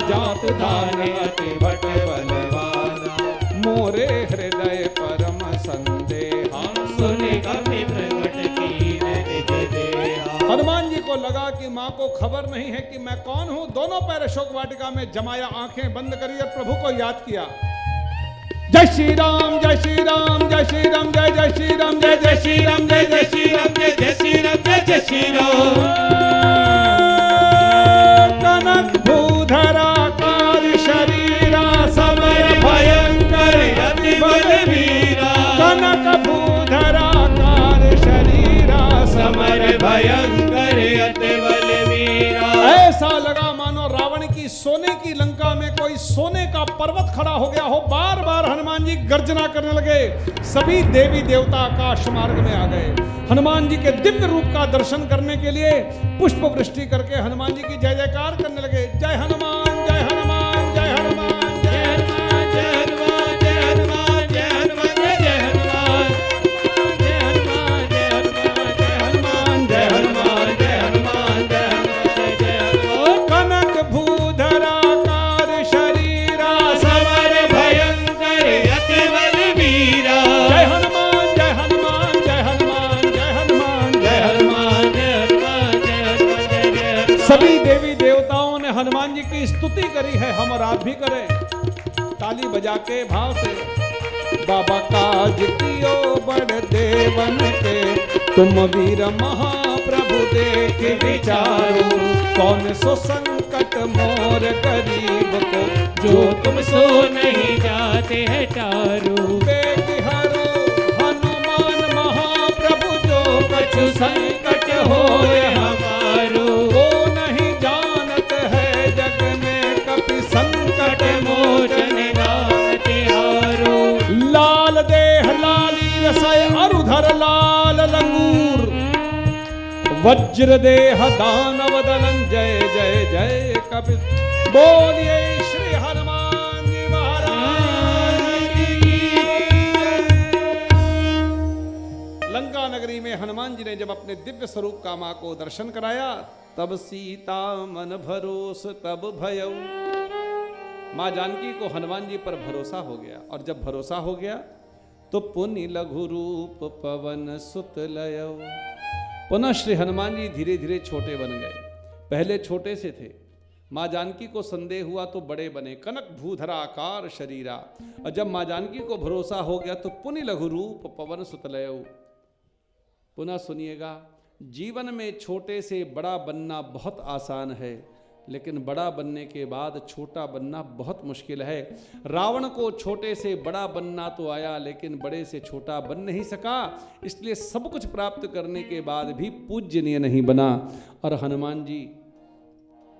जात धान अति भट बलवाना, मोरे हृदय परम संदेहा। सुने कपि प्रकट कीन निज देहा। हनुमान जी को लगा कि माँ को खबर नहीं है कि मैं कौन हूँ। दोनों पैर अशोक वाटिका में जमाया, आंखें बंद करी और प्रभु को याद किया। जय श्री राम जय श्री राम जय श्री राम जय जय श्री राम जय जय श्री राम जय जय श्री राम जय जय श्री राम जय जय श्री राम। कनक भूधरा कार शरीरा, समर भयंकर अति बलवीरा। कनक भूधरा कार शरीरा, समर भयंकर अति बलवीरा। ऐसा लगा मानो रावण की सोने की लंका में कोई सोने का पर्वत खड़ा हो गया हो। बार बार हनुमान जी गर्जना करने लगे। सभी देवी देवता आकाश मार्ग में आ गए। हनुमान जी के दिव्य रूप का दर्शन करने के लिए पुष्प वृष्टि करके हनुमान जी की जय जयकार करने लगे। जय हनुमान जय हनुमान जय हनुमान जय हनुमान जय हनुमान जय हनुमान जय हनुमान जय हनुमान जय हनुमान जय हनुमान जय हनुमान जय हनुमान जय हनुमान जय हनुमान। कनक भूधरा कार शरीर, स्तुति करी है, हम और आप भी करें ताली बजा के भाव से। बाबा काज कियो बड़ देवन के, तुम वीर महाप्रभु देख विचारो, कौन सो संकट मोर गरीब को, जो तुम सो नहीं जाते हैं टारो। देख हरो हनुमान महाप्रभु, जो कछु संकट होए हमारो, वो नहीं जानत है जग में कपि संकट मोचन नाम तिहारो। लाल देह लाली रसय अरुधर लाल लंगूर, वज्र देह दानव दलन जय जय जय कपि। बोलिए श्री हनुमान जी महाराज की। लंका नगरी में हनुमान जी ने जब अपने दिव्य स्वरूप कामा को दर्शन कराया, तब सीता मन भरोस तब भयउ। मां जानकी को हनुमान जी पर भरोसा हो गया, और जब भरोसा हो गया तो पुनि लघु रूप पवन सुत लयउ। पुनः श्री हनुमान जी धीरे धीरे छोटे बन गए। पहले छोटे से थे, माँ जानकी को संदेह हुआ तो बड़े बने, कनक भूधरा आकार शरीरा। और जब माँ जानकी को भरोसा हो गया तो पुनि लघु रूप पवन सुतलयउ। पुनः सुनिएगा, जीवन में छोटे से बड़ा बनना बहुत आसान है, लेकिन बड़ा बनने के बाद छोटा बनना बहुत मुश्किल है। रावण को छोटे से बड़ा बनना तो आया, लेकिन बड़े से छोटा बन नहीं सका, इसलिए सब कुछ प्राप्त करने के बाद भी पूज्यनीय नहीं बना। और हनुमान जी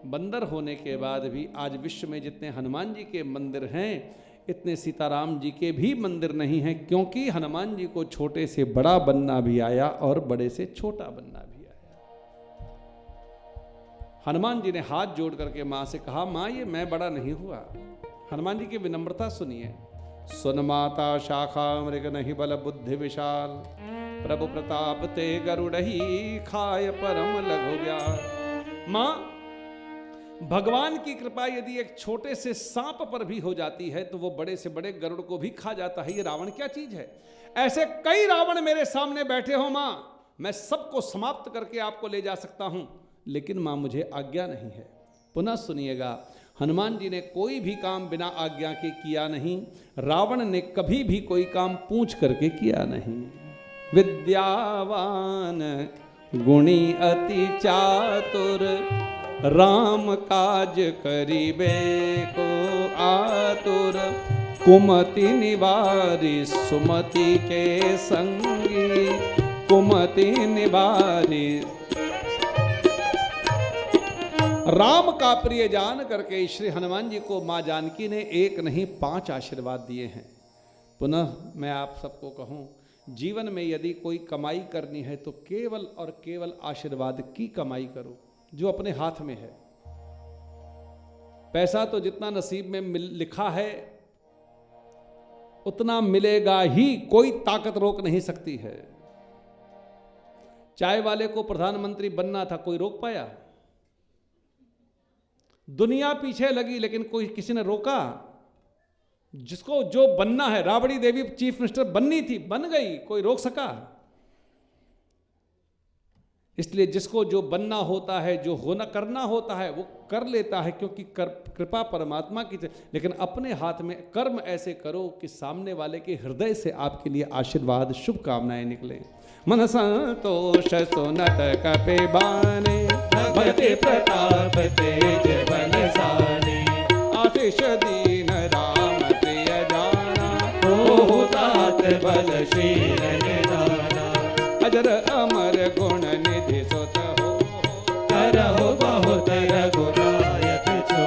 बंदर होने के बाद भी आज विश्व में जितने हनुमान जी के मंदिर हैं, इतने सीताराम जी के भी मंदिर नहीं हैं, क्योंकि हनुमान जी को छोटे से बड़ा बनना भी आया और बड़े से छोटा बनना भी आया। हनुमान जी ने हाथ जोड़ करके माँ से कहा, माँ ये मैं बड़ा नहीं हुआ। हनुमान जी की विनम्रता सुनिए। सुन माता शाखा मृग नहीं बल बुद्धि विशाल, प्रभु प्रताप ते गरुड़ही खाय परम लघु ज्ञान। माँ, भगवान की कृपा यदि एक छोटे से सांप पर भी हो जाती है तो वो बड़े से बड़े गरुड़ को भी खा जाता है। ये रावण क्या चीज है? ऐसे कई रावण मेरे सामने बैठे हो माँ, मैं सबको समाप्त करके आपको ले जा सकता हूं, लेकिन माँ मुझे आज्ञा नहीं है। पुनः सुनिएगा, हनुमान जी ने कोई भी काम बिना आज्ञा के किया नहीं। रावण ने कभी भी कोई काम पूछ करके किया नहीं। विद्यावान गुणी अति चातुर, राम काज करिबे को आतुर, कुमति निवारी सुमति के संगी, कुमति निवारी। राम का प्रिय जान करके श्री हनुमान जी को मां जानकी ने एक नहीं 5 आशीर्वाद दिए हैं। पुनः मैं आप सबको कहूं, जीवन में यदि कोई कमाई करनी है तो केवल और केवल आशीर्वाद की कमाई करो, जो अपने हाथ में है। पैसा तो जितना नसीब में लिखा है उतना मिलेगा ही, कोई ताकत रोक नहीं सकती है। चाय वाले को प्रधानमंत्री बनना था, कोई रोक पाया? दुनिया पीछे लगी, लेकिन कोई किसी ने रोका? जिसको जो बनना है, राबड़ी देवी चीफ मिनिस्टर बननी थी, बन गई, कोई रोक सका? इसलिए जिसको जो बनना होता है, जो होना करना होता है, वो कर लेता है, क्योंकि कृपा परमात्मा की। लेकिन अपने हाथ में कर्म ऐसे करो कि सामने वाले के हृदय से आपके लिए आशीर्वाद, शुभकामनाएं निकले। मन संतोष सुनत कपे बाने, भगति प्रताप तेज बलशाली, आशीष दीन राम प्रिय जाना, हो तात बलशील निधाना, अजर अमर गुण निधि सुत हो, करहु बहुत रघुनायक छो,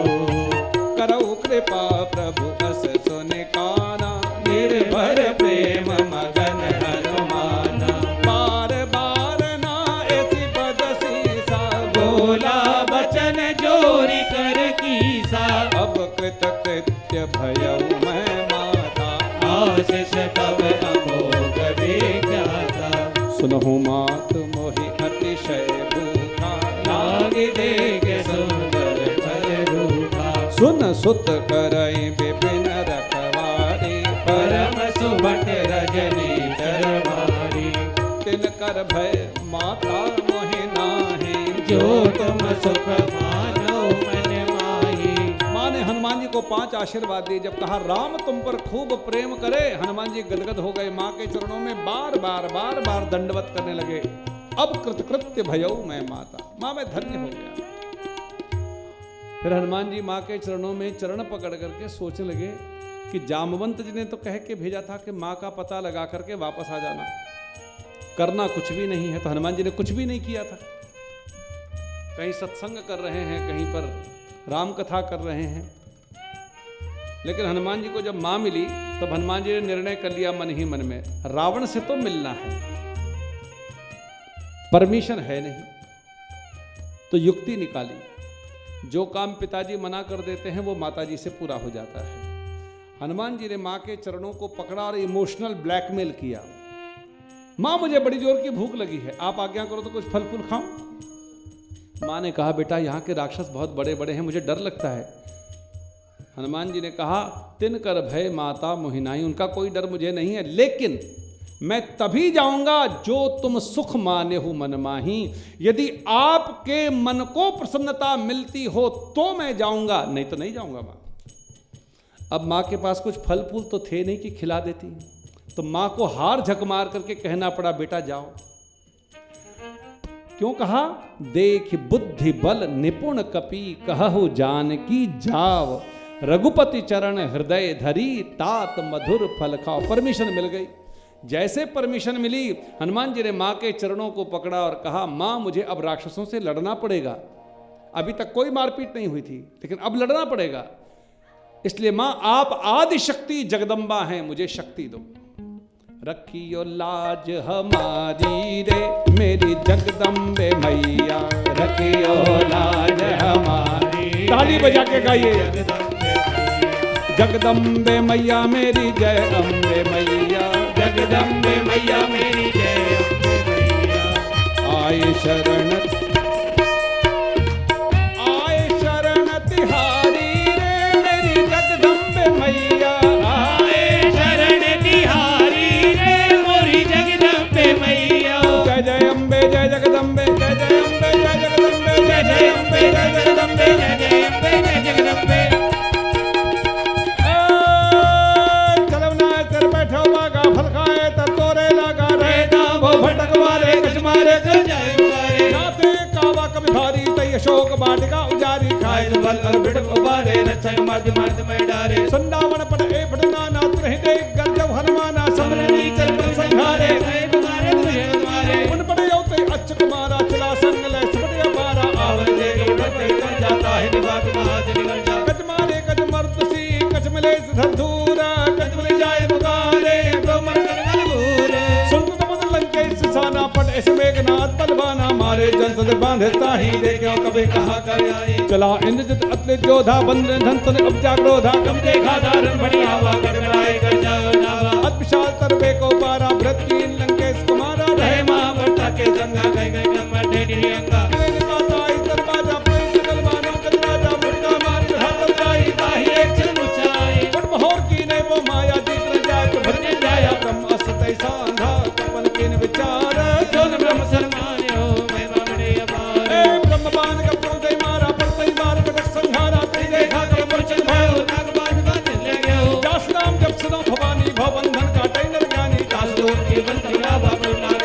करहु कृपा प्रभु अस सुन काना, निर्भर प्रेम मगन हनुमाना, बार बार ना ऐसी पद सीसा, बोला बचन जोरी कर कीसा, अब कृत कृत्य भयउ मैं माता, आशीष तब अमोघ विख्याता, सुनहु मात मोहि अतिशय भूखा, लागे देखे सुंदर फल रूखा, सुन सुत करई विपिन रखवारी, परम सुभट रजनी तरवारी, तिनकर भय माता मोहि नाहि, जो तुम सुख मानो मन माही। माँ को 5 आशीर्वाद दिए। जब कहा राम तुम पर खूब प्रेम करे, हनुमान जी गदगद हो गए, माँ के चरणों में बार बार दंडवत करने लगे। अब कृतकृत्य भयऊ मैं माता, माँ मैं धन्य हो गया। फिर हनुमान जी माँ के चरणों में चरण पकड़ करके सोचने लगे कि जामवंत जी ने तो कह के भेजा था कि माँ का पता लगा करके वापस आ जाना, करना कुछ भी नहीं है। तो हनुमान जी ने कुछ भी नहीं किया था, कहीं सत्संग कर रहे हैं, कहीं पर राम कथा कर रहे हैं। लेकिन हनुमान जी को जब मां मिली तब हनुमान जी ने निर्णय कर लिया मन ही मन में, रावण से तो मिलना है, परमिशन है नहीं। तो युक्ति निकाली, जो काम पिताजी मना कर देते हैं वो माताजी से पूरा हो जाता है। हनुमान जी ने मां के चरणों को पकड़ा और इमोशनल ब्लैकमेल किया। मां मुझे बड़ी जोर की भूख लगी है, आप आज्ञा करो तो कुछ फल फूल खाऊं। माँ ने कहा बेटा यहाँ के राक्षस बहुत बड़े बड़े हैं, मुझे डर लगता है। हनुमान जी ने कहा तिन कर भय माता मोहिनाई, उनका कोई डर मुझे नहीं है, लेकिन मैं तभी जाऊंगा जो तुम सुख माने हो मन माही। यदि आपके मन को प्रसन्नता मिलती हो तो मैं जाऊंगा, नहीं तो नहीं जाऊंगा माँ। अब माँ के पास कुछ फल फूल तो थे नहीं कि खिला देती, तो माँ को हार झक मार करके कहना पड़ा बेटा जाओ। क्यों कहा? देख बुद्धि बल निपुण कपि कहु जानकी जाव, रघुपति चरण हृदय धरी तात मधुर फल खाओ। परमिशन मिल गई। जैसे परमिशन मिली, हनुमान जी ने मां के चरणों को पकड़ा और कहा मां मुझे अब राक्षसों से लड़ना पड़ेगा। अभी तक कोई मारपीट नहीं हुई थी, लेकिन अब लड़ना पड़ेगा। इसलिए मां आप आदि शक्ति जगदम्बा हैं, मुझे शक्ति दो। रखियो लाज हमारी रे मेरी जगदम्बे मैया, रखियो लाज हमारी। ताली बजा के गाइए, जगदम्बे मैया मेरी जय अम्बे मैया, जगदम्बे मैया मेरी जय अम्बे मैया। आए शरण तिहारी रे मेरी जगदम्बे मैया, आए शरण तिहारी रे मोरी जगदम्बे मैया। जय जय अम्बे जय जगदम्बे, जय जय अम्बे जय जगदम्बे, जय जय अम्बे जय जगदम्बे, जय जय अम्बे जय जगदम्बे। बैठो बागा फल खाए तर तोरे लगा रहे वो भटक मारे कछ मारे कर जाए मारे। नाते कावा कभी भारी तय अशोक बाटिका उजारी खाए बल और बिड़क उबारे रक्षक मर्द मर्द में डारे। संडावन पट ए पटना ना तुरहिते गंजव हनुमाना समरनी चल पर संघारे। तुम्हारे तुझे तुम्हारे उन पड़े होते अच्छ कुमारा चला संग ले सबड़े पारा आवन दे के बढ़ते कर जाता है निवात महाज निकल जा। कच मारे कच मर्द सी कच मिले धूरा कच मिले जाए साना पट इस मेघनाथ बलवाना मारे जंत बांधे ताही देखो कभी कहा कर आए। चला इंद्रजित अतले जोधा बंदे धन तने उपजा क्रोधा कम देखा दारन बड़ी हवा गड़गड़ाए कर जाओ नावा। अत विशाल तरबे को पारा व्रत की लंकेश कुमारा रहे मां बर्ता के संगा गए गए नंबर डेडी अंगा। माता इस दरवाजा पर गलवानो गजराजा मुर्गा मार चढ़ा ताही ताही एक चल ऊंचाई। पट बहोर की ने वो माया जीत जाए तो भजन जाया ब्रह्म असतै सांधा कपल किन विचार जोन ब्रह्म सन्मान हो मैं बामणे अपार। ए ब्रह्मबान का प्रोदय मारा पड़तै मार कटक संहारा तै देखा कर मूर्छित भयो नागबाज बाज ले गयो। दास नाम जप सुनो भवानी भवबंधन काटै नर ज्ञानी दास दूर की बंदिया बाबू नाग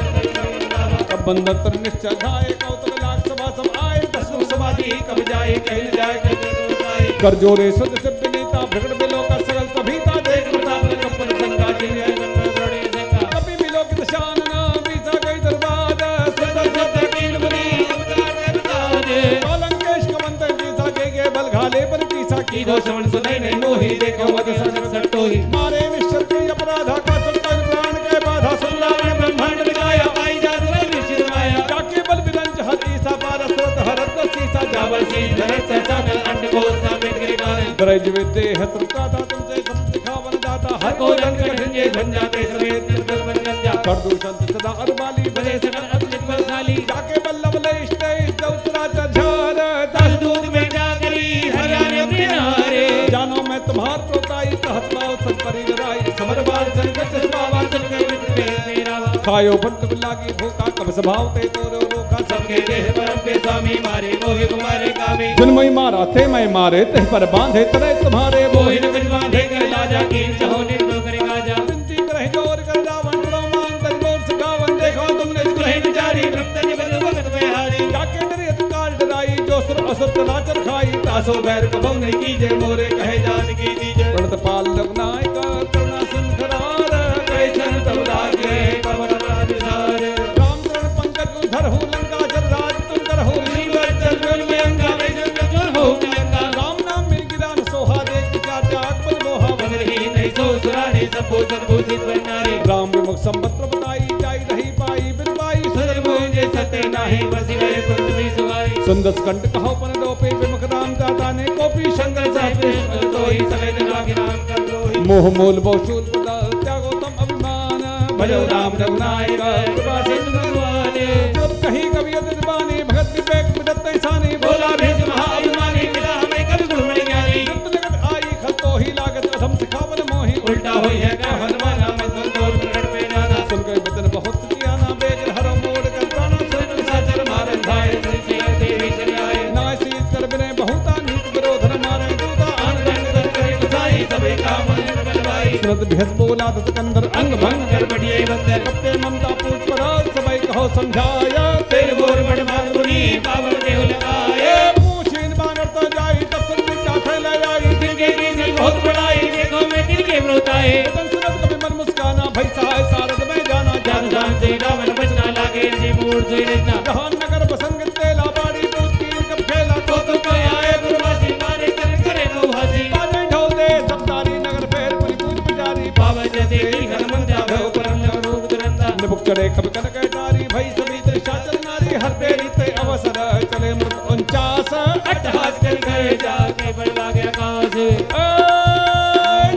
कब बंधन तर निश्चय धाये कौतुक लाख सभा सब आए दसवीं समाधि कब जाए कह जाए कह जाए। कर जोरे सद से विनीता भगड़ बिलो का सरल सभीता देख प्रताप कपन संगा जिन्हें जन्म बड़े संगा। कभी मिलो कि दशान ना बीता गई दरबार सदर सदर कील बनी उतार बताजे। लंकेश का मंत्र जीसा के बल घाले पर कीसा की कीधो श्रवण सुनाई नहीं मोही देखो वध सर सटो ही। मारे निश्चर के अपराधा का संतन प्राण के बाधा सुंदर ब्रह्मांड दिखाया पाई जात में निश्चित माया। जाके बल विदंज हर ईसा पार सुरत हरत सीसा जावल सी धरत सहसा कल अंड को साबित गिरे कारण। ब्रज विद्ये हत्रता था तुमसे सब सिखावन दाता हर को रंग कठिन धन जाते समेत निर्बल बन गंजा। कर दूषण सदा अरबाली भले सकल अतुलित बलशाली। जाके बल्लभ लेष्ट दौतरा झार दस दूध में जागरी हरियाणे अपने नारे। जानो मैं तुम्हार प्रोताई कहत पाओ सब परि लड़ाई समर बाल संकट पावा संकट में मेरा खायो बंद लागी भूखा कब स्वभाव ते तोरो रोका सबके देह परम के स्वामी मारे मोहि कुमारे कामी जन्मई मारा थे मैं मारे ते पर बांधे तरे तुम्हारे मोहि न बिन बांधे कर लाजा कीन चाहो निर्भय करे गाजा विनती करे जोर कर रावण रोमान तन जोर सगावन देखो तुमने कुलहि विचारी ब्रह्म जगत भगत में हारी जाके तेरे अधिकार डराई जो सुर असुर तलाचर खाई तासो बैर कबो नहीं कीजे मोरे कहे जान की दीजे प्रणत पाल लग्नायक करुणा सुंदरार कैसन तब लागे पवन राजसार राम चरण पंकज उधर हो लंका जल राज तुम कर हो नीवर चल में अंगा में जल हो प्रियंका राम नाम मिल गिरान सोहा देख क्या त्याग बल मोहा बदल ही नहीं सो सुरानी सबो संभूषित बनारी राम विमुख संपत्र बताई जाई रही पाई बिरबाई सदर मुझे सत्य नाही बसी गए पृथ्वी सुवाई सुंदर कंठ कहो पन दो पे विमुख राम दाता ने कोपी शंकर शंकर साथ तो ही सवेद लागे राम कर दो मोह मूल बहुशूल पदा त्यागो तम अभिमान भजो राम रघुनायक कृपा सिंधु भगवान जब कहीं कभी अदिबानी भगत विवेक विदत ऐसानी बोला भेज महाअभिमानी मिला हमें कभी गुरु ज्ञानी जब जगत आई खल तो ही लागत अधम सिखावन मोही उल्टा हुई है क्या हनुमाना मत तोर प्रकट में जाना सुन के वचन बहुत किया ना बेग हर मोड़ कर प्राण सुन साचर मारन धाय श्री देवी चले आए नाय सीत कर बिने बहुता नीत विरोध न मारे दूता आन दंड कर करे गुसाई सबे काम बलवाई सुरत भिहस बोला दस कंदर अंग भंग कर बढ़िए बंदर कपते ममता पूत पर सबई कहो समझाया तेरे बोर बड़ मार मुनि बाबर देव लगाए पूछीन बानर तो जाई तब सुन चाथे ले आई दिल के रीसी बहुत बड़ाई देखो मैं दिल के ब्रोताए तन सुनत कभी मन मुस्काना भई सहाय सारद में जाना जान जान से रावण बचना लागे जी मूड से रचना जहान नगर बसंग तेला बाड़ी दूत की कब खेला तो आए गुरवासी मारे कर करे नो हसी बाजे ढोल दे सबदारी नगर फेर पुरी पूज पुजारी बाबा जते हनुमान जावे परम रूप दुरंदा निबुक चढ़े कब कनक तारी भई सभी त्रिशा चल नारी हर बेरी ते अवसर चले मृत 49 अट्टहास कर गए जाके बढ़ लागे आकाश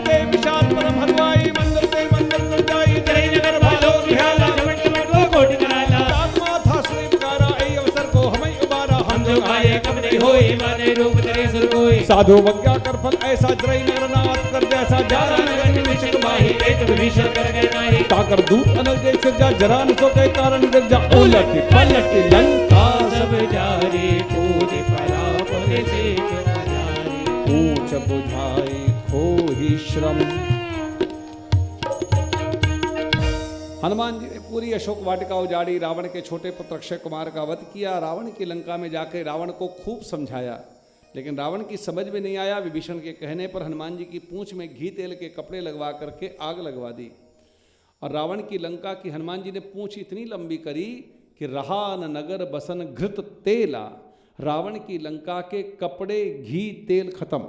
ते विशाल परम हलवाई मंदिर ते मंदिर न जाई तेरे नगर वालों निहाला जमट जमट वो कोट कराला आत्मा था श्री पुकारा ऐ अवसर को हमें उबारा हम जो आए कब नहीं होई माने रूप तेरे सुर कोई साधु वज्ञा कर फल ऐसा जरई नरनाथ कर जैसा जारा जारा नगर में विषक माही एक विभीषण कर गए नाही ताकर दूत अनल जैसे जा जरान सो के कारण गिर जा उलट पलट लंका सब जारी कूद पड़ा पगे से जारी ऊंच बुझाई खो ही श्रम। हनुमान जी ने पूरी अशोक वाटिका उजाड़ी, रावण के छोटे पुत्र अक्षय कुमार का वध किया, रावण की लंका में जाकर रावण को खूब समझाया, लेकिन रावण की समझ में नहीं आया। विभीषण के कहने पर हनुमान जी की पूंछ में घी तेल के कपड़े लगवा करके आग लगवा दी और रावण की लंका की हनुमान जी ने पूंछ इतनी लंबी करी कि रहा न नगर बसन घृत तेला। रावण की लंका के कपड़े, घी, तेल खत्म,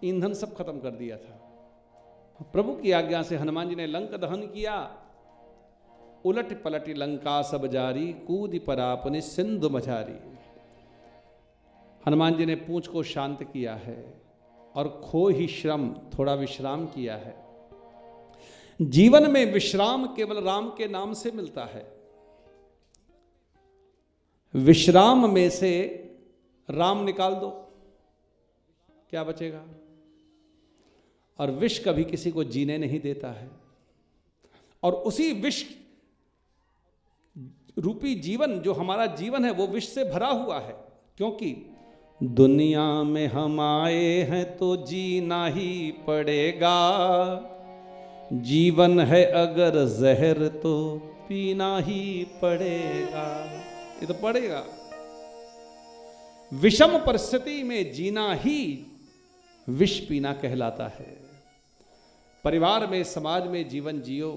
ईंधन सब खत्म कर दिया था। प्रभु की आज्ञा से हनुमान जी ने लंक दहन किया। उलट पलटी लंका सब जारी, कूद परापने सिंधु मझारी। हनुमान जी ने पूंछ को शांत किया है और खो ही श्रम, थोड़ा विश्राम किया है। जीवन में विश्राम केवल राम के नाम से मिलता है। विश्राम में से राम निकाल दो, क्या बचेगा? और विष कभी किसी को जीने नहीं देता है, और उसी विष रूपी जीवन जो हमारा जीवन है वो विष से भरा हुआ है, क्योंकि दुनिया में हम आए हैं तो जीना ही पड़ेगा, जीवन है अगर जहर तो पीना ही पड़ेगा। ये तो पड़ेगा। विषम परिस्थिति में जीना ही विष पीना कहलाता है। परिवार में, समाज में जीवन जियो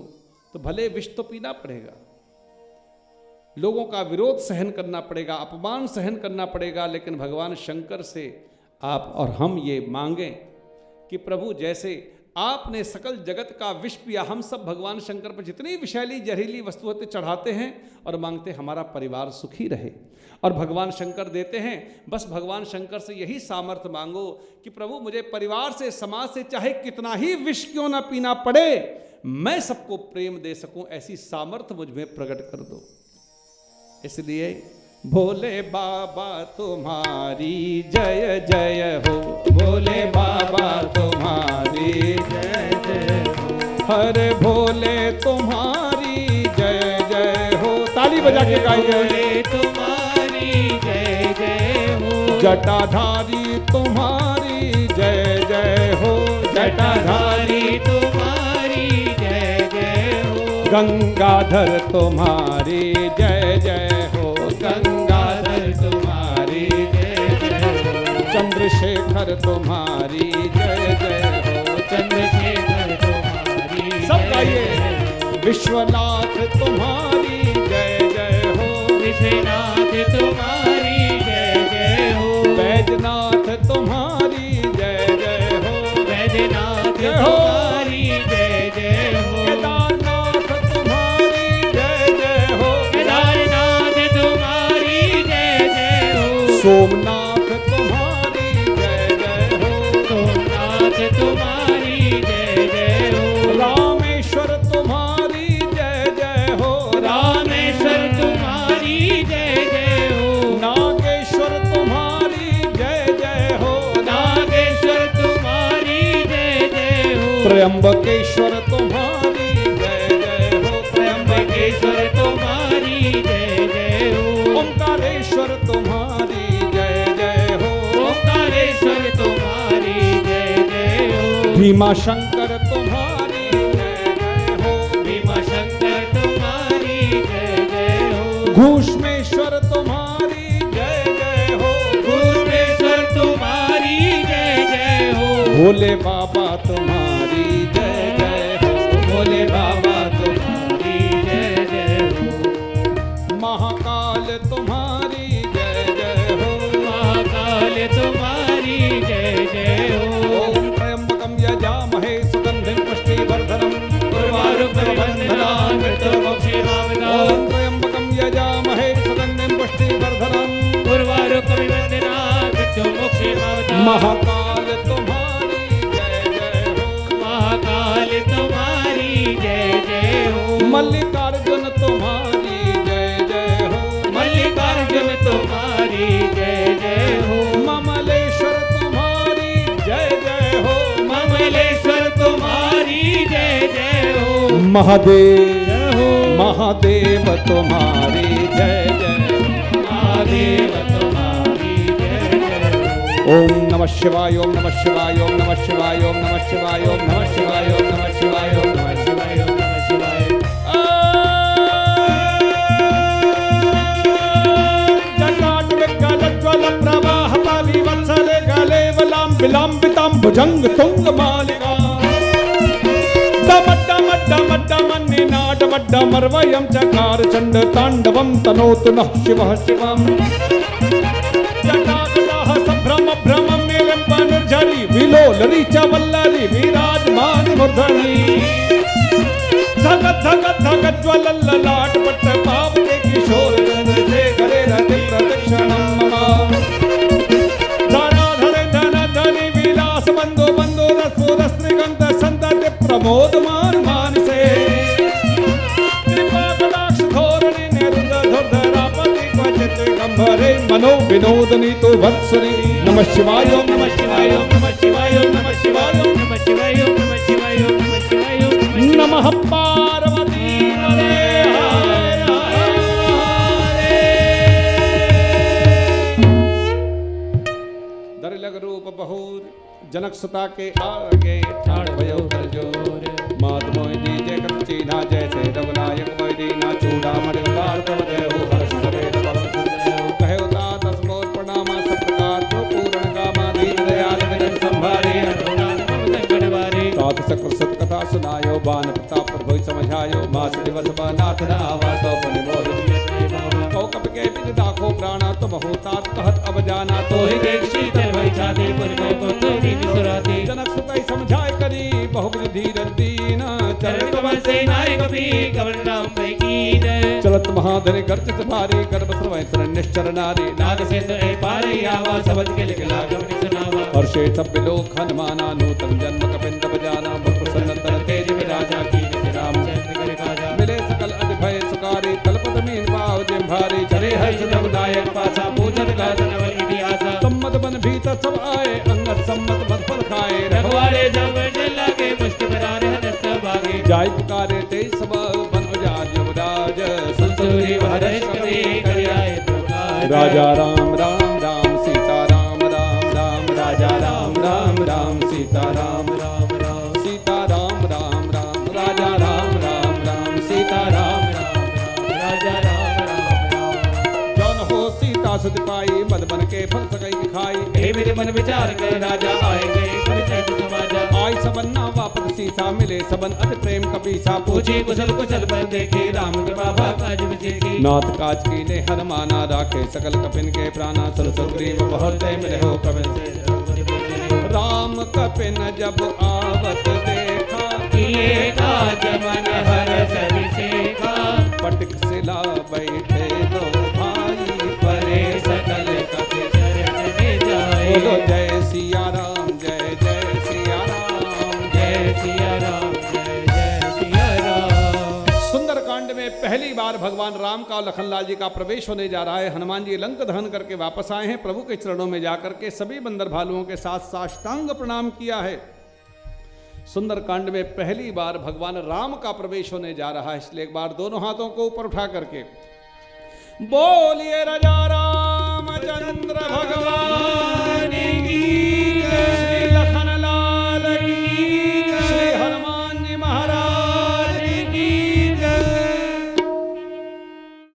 तो भले विष तो पीना पड़ेगा, लोगों का विरोध सहन करना पड़ेगा, अपमान सहन करना पड़ेगा, लेकिन भगवान शंकर से आप और हम ये मांगें कि प्रभु जैसे आपने सकल जगत का विष पिया, हम सब भगवान शंकर पर जितनी विषैली जहरीली वस्तुएं चढ़ाते हैं और मांगते हमारा परिवार सुखी रहे, और भगवान शंकर देते हैं। बस भगवान शंकर से यही सामर्थ्य मांगो कि प्रभु मुझे परिवार से, समाज से चाहे कितना ही विष क्यों ना पीना पड़े, मैं सबको प्रेम दे सकूं, ऐसी सामर्थ्य मुझ में प्रकट कर दो। इसलिए भोले बाबा तुम्हारी जय जय हो, भोले बाबा तुम्हारी जय जय हो, हरे भोले बोले तुम्हारी जय जय हो। ताली बजा के गाइए। बोले तुम्हारी जय जय हो। जटाधारी तुम्हारी जय जय हो। जटाधारी तुम्हारी जय जय हो। गंगाधर तुम्हारी जय जय हो। गंगाधर तुम्हारी जय जय हो। चंद्रशेखर तुम्हारी जय जय हो। चंद्रशेखर तुम्हारी सब जय गाइए। जय हो। विश्वनाथ तुम्हारी जय जय हो। विश्वनाथ तुम्हारी जय जय हो। बैजनाथ तुम्हारी जय जय हो। वैद्यनाथ जय हो। तुम्हारी जय जय हो। केदारनाथ तुम्हारी जय जय हो। केदारनाथ तुम्हारी जय जय हो। सोमनाथ तुम्हारी जय जय हो। सोमनाथ तुम्हारी जय जय हो। रामेश्वर तुम्हारी जय जय हो। रामेश्वर तुम्हारी जय जय हो। नागेश्वर तुम्हारी जय जय हो। नागेश्वर तुम्हारी जय जय हो। त्र्यंबकेश्वर तुम्हारी जय जय हो। त्र्यंबकेश्वर तुम्हारी जय जय हो। ओंकारेश्वर तुम्हारी जय जय हो। ओंकारेश्वर तुम्हारी जय जय हो। भीमाशंकर तुम्हारी जय जय हो। भीमाशंकर तुम्हारी जय जय हो। घूष्मेश्वर तुम्हारी जय जय हो। भूमेश्वर तुम्हारी जय जय हो। भोले बाबा तुम्हारी जय जय हो। भोले बाबा तुम्हारी जय जय हो। महाकाल तुम्हारी जय जय हो। महाकाल तुम्हारी जय जय हो। ओम त्र्यंबकं यजामहे सुगंधिं पुष्टिवर्धनम् उर्वारुकमिबन्धनान् मृत्युर्मोक्षीमामृतात्। ओम त्र्यंबकं यजामहे सुगंधिं पुष्टिवर्धनम् उर्वारुकमिबन्धनान् मृत्युर्मोक्षीमामृतात्। महाकाल तुम्हारी जय जय हो। महाकाल तुम्हारी जय जय हो। मल्लिकार्जुन तुम्हारी जय जय हो। मल्लिकार्जुन तुम्हारी जय जय हो। ममलेश्वर तुम्हारी जय जय हो। ममलेश्वर तुम्हारी जय जय हो। महादेव जय हो। महादेव तुम्हारी जय जय हो। महादेव तुम्हारी जय जय हो। ओम नमः शिवाय ओम नमः शिवाय ओम नमः शिवाय ओम नमः शिवाय ओम नमः शिवाय ओम नमः शिवाय ओम नमः शिवाय ओम नमः शिवाय। जटाटविकलज्ज्वल प्रवाह पाविवत्सले गले विलम्बितां भुजंग तुंग मालिका डमड्डमड्डमड्डमन्निनाटमड्डमर्वयं चकार चण्ड ताण्डवं तनोतु नः शिवः शिवम् जटाकटाः सम्भ्रम भ्रमं निलम्बनिर्झरि विलोलरि च वल्लरि विराजमान मूर्धनि धगत धगत धगत ज्वलल्ललाट पट्ट पावके किशोर चंद्रशेखरे रति प्रदक्षिणं मम धराधर धन धनि विलास बंधो बंधो रसोदस्त्रिगंध संतति प्रमोदमान मानसे कृपा कटाक्ष धोरणि निरुद्ध धुर्धरापति क्वचित् गंभरे मनो विनोदनी तो वत्सरि नमः शिवाय ओम नमः शिवाय ओम नमः शिवाय ओम नमः शिवाय ओम नमः शिवाय ओम नमः शिवाय ओम नमः शिवाय ओम नमः शिवाय। नमः पार्वती हरे हरे दर लग रूप बहुर जनक सुता के आगे ठाड़ भयो कर जोर मात मोहि दीजे कत चीना जैसे रघुनायक मोहि दीना चूड़ा मणिकार तब जय हो हर्ष सवेद पवन सुंदर हो कहे उता दस मोर प्रणामा सब प्रकार तो पूर्ण कामा दीन दयाल विनय संभारे अनुदान मम संकट वारे। सात सकृत सत कथा सुनायो बान प्रताप प्रभु समझायो मास दिवस नाथ नावा तो पनि मोहि कौ कप के बिद दाखो प्राणा तुम होतात कहत अब जाना तो तो ही ही देख शीतल भई छाती पुरको को तोरी विसुराती। जनक सुतई समझाय करी बहुविध धीरज दीना चरण कमल से नायक भी कमल राम पे कीन। चलत महाधरि गर्जित भारी गर्भ सर्वै शरण्यश्चर नारी नाग से तो पारे आवा सबद के लिख लागम सुनावा। हर्षे सब लोक हनुमाना नूतन जन्म कपिंद बजाना प्रसन्न तन तेज विराजा की राम चंद्र कर काजा। मिले सकल अतिभय सुकारी तलपत मीन पाव जिम भारी चले हर्ष तब नायक पासा पूजन गाजन इतिहासा। सम्मत बन भीतर सब आए अंगत सम्मत मत फल खाए रखवारे जब चल लागे मुष्टि बरारे हदस भागे। जाय पुकारे ते सब बन उजाड़ युवराज सूरी भरत कवि करियाए प्रकाश राजा राम राम राम सीता राम राम राम राजा राम राम राम सीता राम राम राम सीता राम राम राम राजा राम राम राम सीता राम राम राजा राम राम जौन हो सीता सुध पाई मद बन के फल सकई खाई हे मेरे मन विचार कर राजा आए गए परिचय समाजा आई सबन्ना वापस सीता मिले सबन अति प्रेम कपीसा पूछे कुशल कुशल पर देखे राम के बाबा काज विशेषी नाथ काज की ने हनुमाना राखे सकल कपिन के प्राणा सुर सुग्रीव बहुत मिले हो कपिन से राम कपिन जब आवत देखा किए काज मन हरष विशेखा पटिक सिला बैठे दो भाई परे सकल कपि चरण में जाए बोलो जय सिया राम जय जय सिया राम जय सिया राम जय जय सिया राम सुंदरकांड में पहली बार भगवान राम का और लखनलाल जी का प्रवेश होने जा रहा है। हनुमान जी लंक दहन करके वापस आए हैं। प्रभु के चरणों में जाकर के सभी बंदर भालुओं के साथ साष्टांग प्रणाम किया है। सुंदरकांड में पहली बार भगवान राम का प्रवेश होने जा रहा है, इसलिए एक बार दोनों हाथों को ऊपर उठा करके बोलिए राजा रामचंद्र भगवान